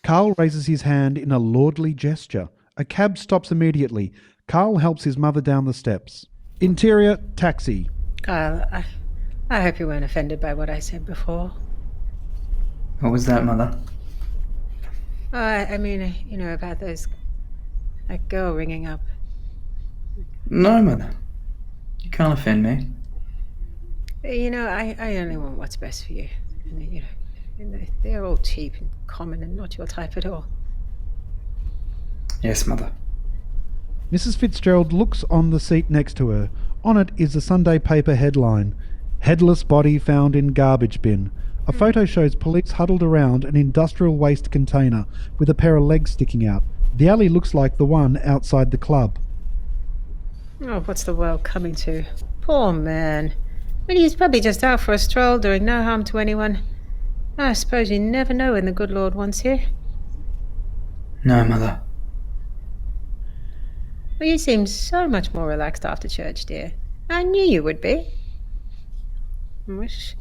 S1: Carl raises his hand in a lordly gesture. A cab stops immediately. Carl helps his mother down the steps. Interior, taxi.
S5: Kyle, I hope you weren't offended by what I said before.
S2: What was that, Mother?
S5: I mean, you know, about that girl ringing up.
S2: No, Mother. You can't offend me.
S5: You know, I only want what's best for you. And, you know, they're all cheap and common and not your type at all.
S2: Yes, Mother.
S1: Mrs. Fitzgerald looks on the seat next to her. On it is a Sunday paper headline. Headless body found in garbage bin. A photo shows police huddled around an industrial waste container with a pair of legs sticking out. The alley looks like the one outside the club.
S5: Oh, what's the world coming to? Poor man. I mean, he's probably just out for a stroll, doing no harm to anyone. I suppose you never know when the good Lord wants you.
S2: No, Mother.
S5: Well, you seem so much more relaxed after church, dear. I knew you would be. Wish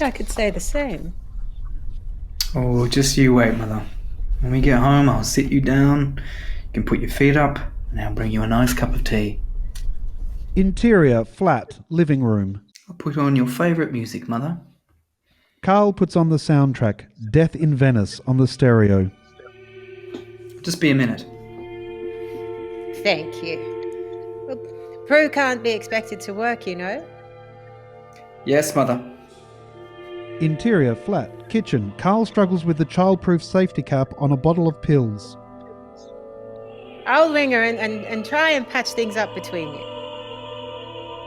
S5: I could say the same.
S2: Oh, just you wait, Mother. When we get home, I'll sit you down, you can put your feet up, and I'll bring you a nice cup of tea.
S1: Interior, flat, living room.
S2: I'll put on your favourite music, Mother.
S1: Carl puts on the soundtrack, Death in Venice, on the stereo.
S2: Just be a minute.
S5: Thank you. Well, Prue can't be expected to work, you know.
S2: Yes, Mother.
S1: Interior, flat, kitchen. Carl struggles with the childproof safety cap on a bottle of pills.
S5: I'll ring her and try and patch things up between you.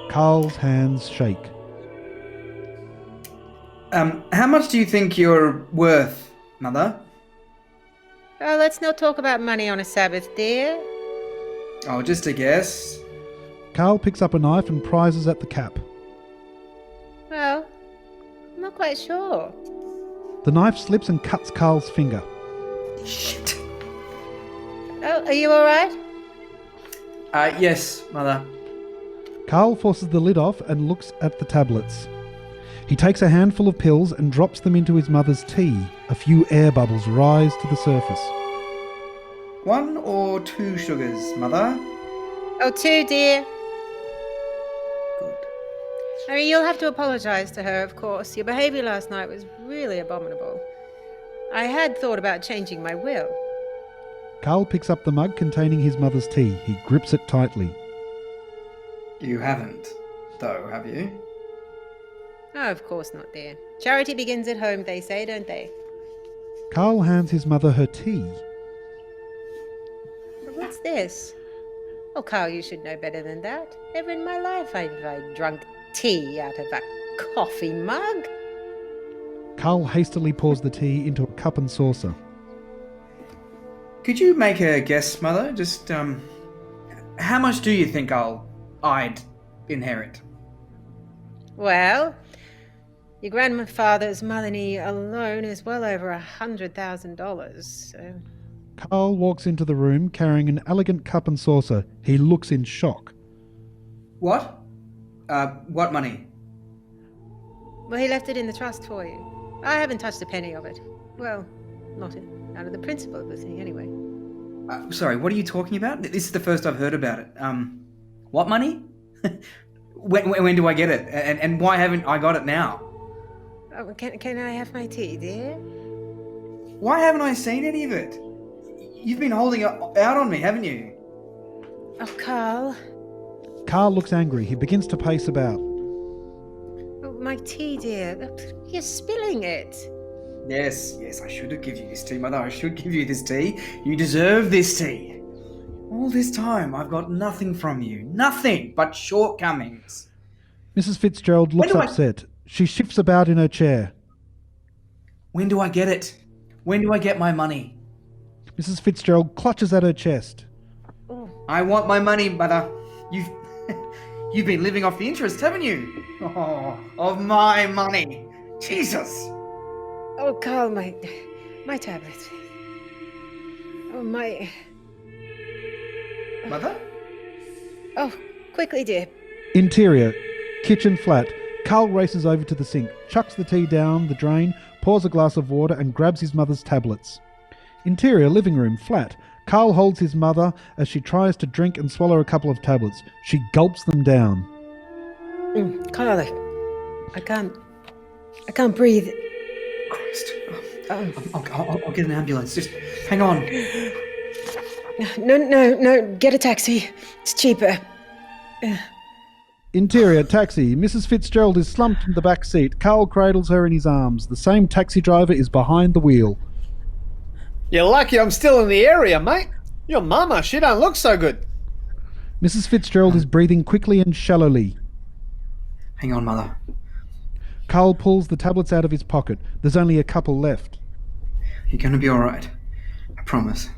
S1: Carl's hands shake.
S2: How much do you think you're worth, Mother?
S5: Oh, let's not talk about money on a Sabbath, dear.
S2: Oh, just a guess.
S1: Carl picks up a knife and prizes at the cap.
S5: Well, I'm not quite sure.
S1: The knife slips and cuts Carl's finger.
S2: Shit.
S5: Oh, are you all right?
S2: Yes, Mother.
S1: Carl forces the lid off and looks at the tablets. He takes a handful of pills and drops them into his mother's tea. A few air bubbles rise to the surface.
S2: 1 or 2 sugars, Mother?
S5: Oh, 2, dear.
S2: Good.
S5: I mean, you'll have to apologise to her, of course. Your behaviour last night was really abominable. I had thought about changing my will.
S1: Carl picks up the mug containing his mother's tea. He grips it tightly.
S2: You haven't, though, have you?
S5: Oh, of course not, dear. Charity begins at home, they say, don't they?
S1: Carl hands his mother her tea.
S5: But what's this? Oh, Carl, you should know better than that. Never in my life have I drunk tea out of a coffee mug.
S1: Carl hastily pours the tea into a cup and saucer.
S2: Could you make a guess, Mother? Just, how much do you think I'd inherit?
S5: Well, your grandfather's money alone is well over $100,000, so...
S1: Carl walks into the room carrying an elegant cup and saucer. He looks in shock.
S2: What? What money?
S5: Well, he left it in the trust for you. I haven't touched a penny of it. Well, not out of the principle of the thing, anyway.
S2: Sorry, what are you talking about? This is the first I've heard about it. What money? when do I get it? And why haven't I got it now?
S5: Oh, can I have my tea, dear?
S2: Why haven't I seen any of it? You've been holding out on me, haven't you?
S5: Oh, Carl.
S1: Carl looks angry. He begins to pace about.
S5: Oh, my tea, dear. You're spilling it.
S2: Yes, I should have given you this tea, Mother. I should give you this tea. You deserve this tea. All this time, I've got nothing from you. Nothing but shortcomings.
S1: Mrs. Fitzgerald looks upset. She shifts about in her chair.
S2: When do I get it? When do I get my money?
S1: Mrs. Fitzgerald clutches at her chest.
S2: I want my money, Mother. You've you've been living off the interest, haven't you? Oh, of my money. Jesus.
S5: Oh, Carl, my tablet. Oh, my...
S2: Mother?
S5: Oh, quickly, dear.
S1: Interior, kitchen flat. Carl races over to the sink, chucks the tea down the drain, pours a glass of water and grabs his mother's tablets. Interior, living room, flat. Carl holds his mother as she tries to drink and swallow a couple of tablets. She gulps them down.
S5: Carl, I can't breathe.
S2: Christ. I'll get an ambulance. Just hang on.
S5: No, get a taxi. It's cheaper.
S1: Interior, taxi. Mrs. Fitzgerald is slumped in the back seat. Carl cradles her in his arms. The same taxi driver is behind the wheel.
S4: You're lucky I'm still in the area, mate. Your mama, she don't look so good.
S1: Mrs. Fitzgerald is breathing quickly and shallowly.
S2: Hang on, Mother.
S1: Carl pulls the tablets out of his pocket. There's only a couple left.
S2: You're going to be all right. I promise.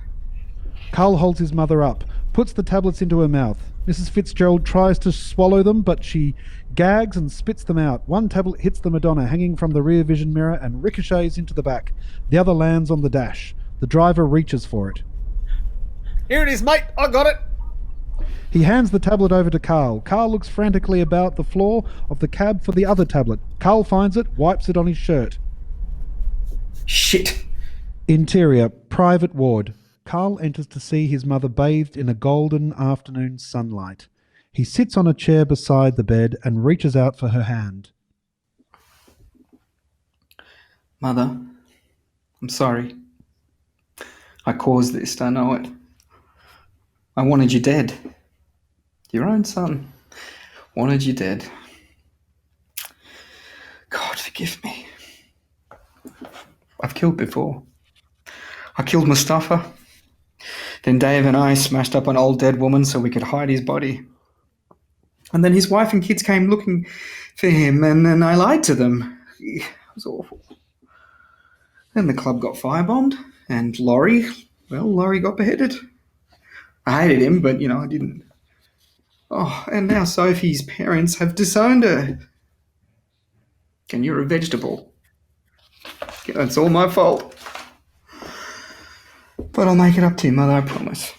S1: Carl holds his mother up, puts the tablets into her mouth. Mrs. Fitzgerald tries to swallow them, but she gags and spits them out. One tablet hits the Madonna hanging from the rear vision mirror and ricochets into the back. The other lands on the dash. The driver reaches for it.
S4: Here it is, mate. I got it.
S1: He hands the tablet over to Carl. Carl looks frantically about the floor of the cab for the other tablet. Carl finds it, wipes it on his shirt.
S2: Shit.
S1: Interior, private ward. Carl enters to see his mother bathed in a golden afternoon sunlight. He sits on a chair beside the bed and reaches out for her hand.
S2: Mother, I'm sorry. I caused this, I know it. I wanted you dead. Your own son wanted you dead. God, forgive me. I've killed before. I killed Mustafa. Then Dave and I smashed up an old dead woman so we could hide his body. And then his wife and kids came looking for him, and then I lied to them. It was awful. Then the club got firebombed, and Laurie got beheaded. I hated him, but, I didn't. Oh, and now Sophie's parents have disowned her. And you're a vegetable. It's all my fault. But I'll make it up to you, Mother, I promise.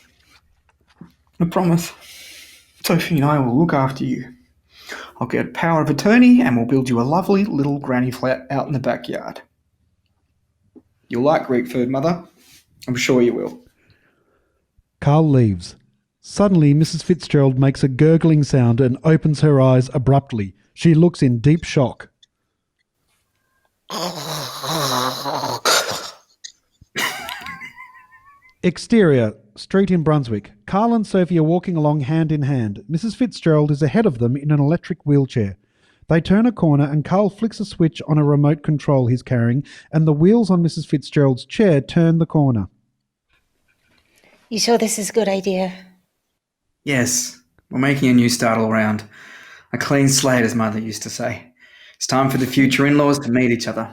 S2: I promise. Sophie and I will look after you. I'll get power of attorney and we'll build you a lovely little granny flat out in the backyard. You'll like Greek food, Mother. I'm sure you will.
S1: Carl leaves. Suddenly, Mrs. Fitzgerald makes a gurgling sound and opens her eyes abruptly. She looks in deep shock. Exterior, street in Brunswick. Carl and Sophie are walking along hand in hand. Mrs. Fitzgerald is ahead of them in an electric wheelchair. They turn a corner and Carl flicks a switch on a remote control he's carrying and the wheels on Mrs. Fitzgerald's chair turn the corner.
S5: You sure this is a good idea?
S2: Yes, we're making a new start all round. A clean slate, as Mother used to say. It's time for the future in-laws to meet each other.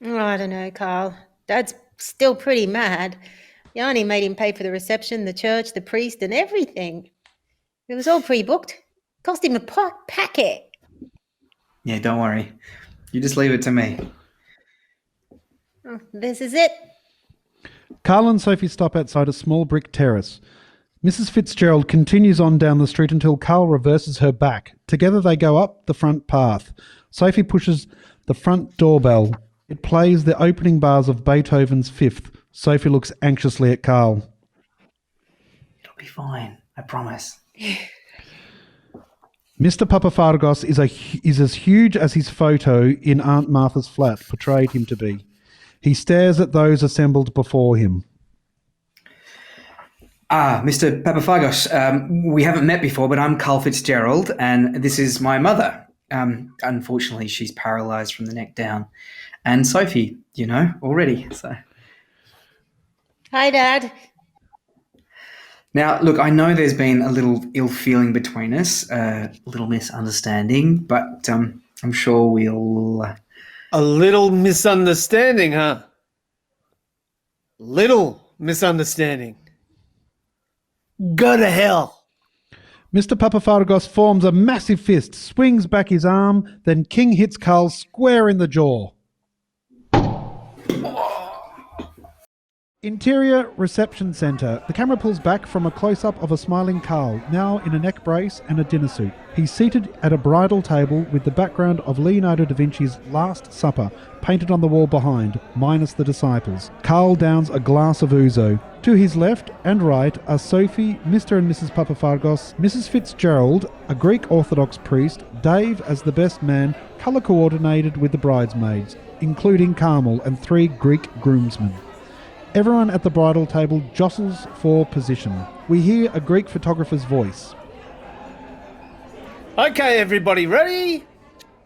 S5: Oh, I don't know, Carl. Dad's still pretty mad. Yanni made him pay for the reception, the church, the priest, and everything. It was all pre-booked. Cost him a packet.
S2: Yeah, don't worry. You just leave it to me.
S5: Oh, this is it.
S1: Carl and Sophie stop outside a small brick terrace. Mrs. Fitzgerald continues on down the street until Carl reverses her back. Together they go up the front path. Sophie pushes the front doorbell. It plays the opening bars of Beethoven's Fifth. Sophie looks anxiously at Carl.
S2: It'll be fine, I promise.
S1: Mr. Papafargos is as huge as his photo in Aunt Martha's flat portrayed him to be. He stares at those assembled before him.
S2: Mr. Papafagos, we haven't met before, but I'm Carl Fitzgerald, and this is my mother. Unfortunately, she's paralysed from the neck down. And Sophie, already. So.
S5: Hi, Dad.
S2: Now, look, I know there's been a little ill feeling between us, a little misunderstanding, but I'm sure we'll...
S4: A little misunderstanding, huh? Little misunderstanding. Go to hell.
S1: Mr. Papafargos forms a massive fist, swings back his arm, then King hits Carl square in the jaw. Interior reception centre. The camera pulls back from a close-up of a smiling Carl, now in a neck brace and a dinner suit. He's seated at a bridal table with the background of Leonardo da Vinci's Last Supper painted on the wall behind, minus the disciples. Carl downs a glass of ouzo. To his left and right are Sophie, Mr. and Mrs. Papafargos, Mrs. Fitzgerald, a Greek Orthodox priest, Dave as the best man, colour coordinated with the bridesmaids, including Carmel and 3 Greek groomsmen. Everyone at the bridal table jostles for position. We hear a Greek photographer's voice.
S4: Okay, everybody ready?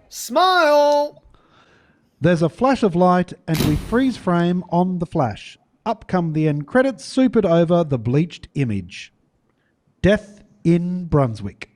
S4: Smile!
S1: There's a flash of light and we freeze frame on the flash. Up come the end credits, supered over the bleached image. Death in Brunswick.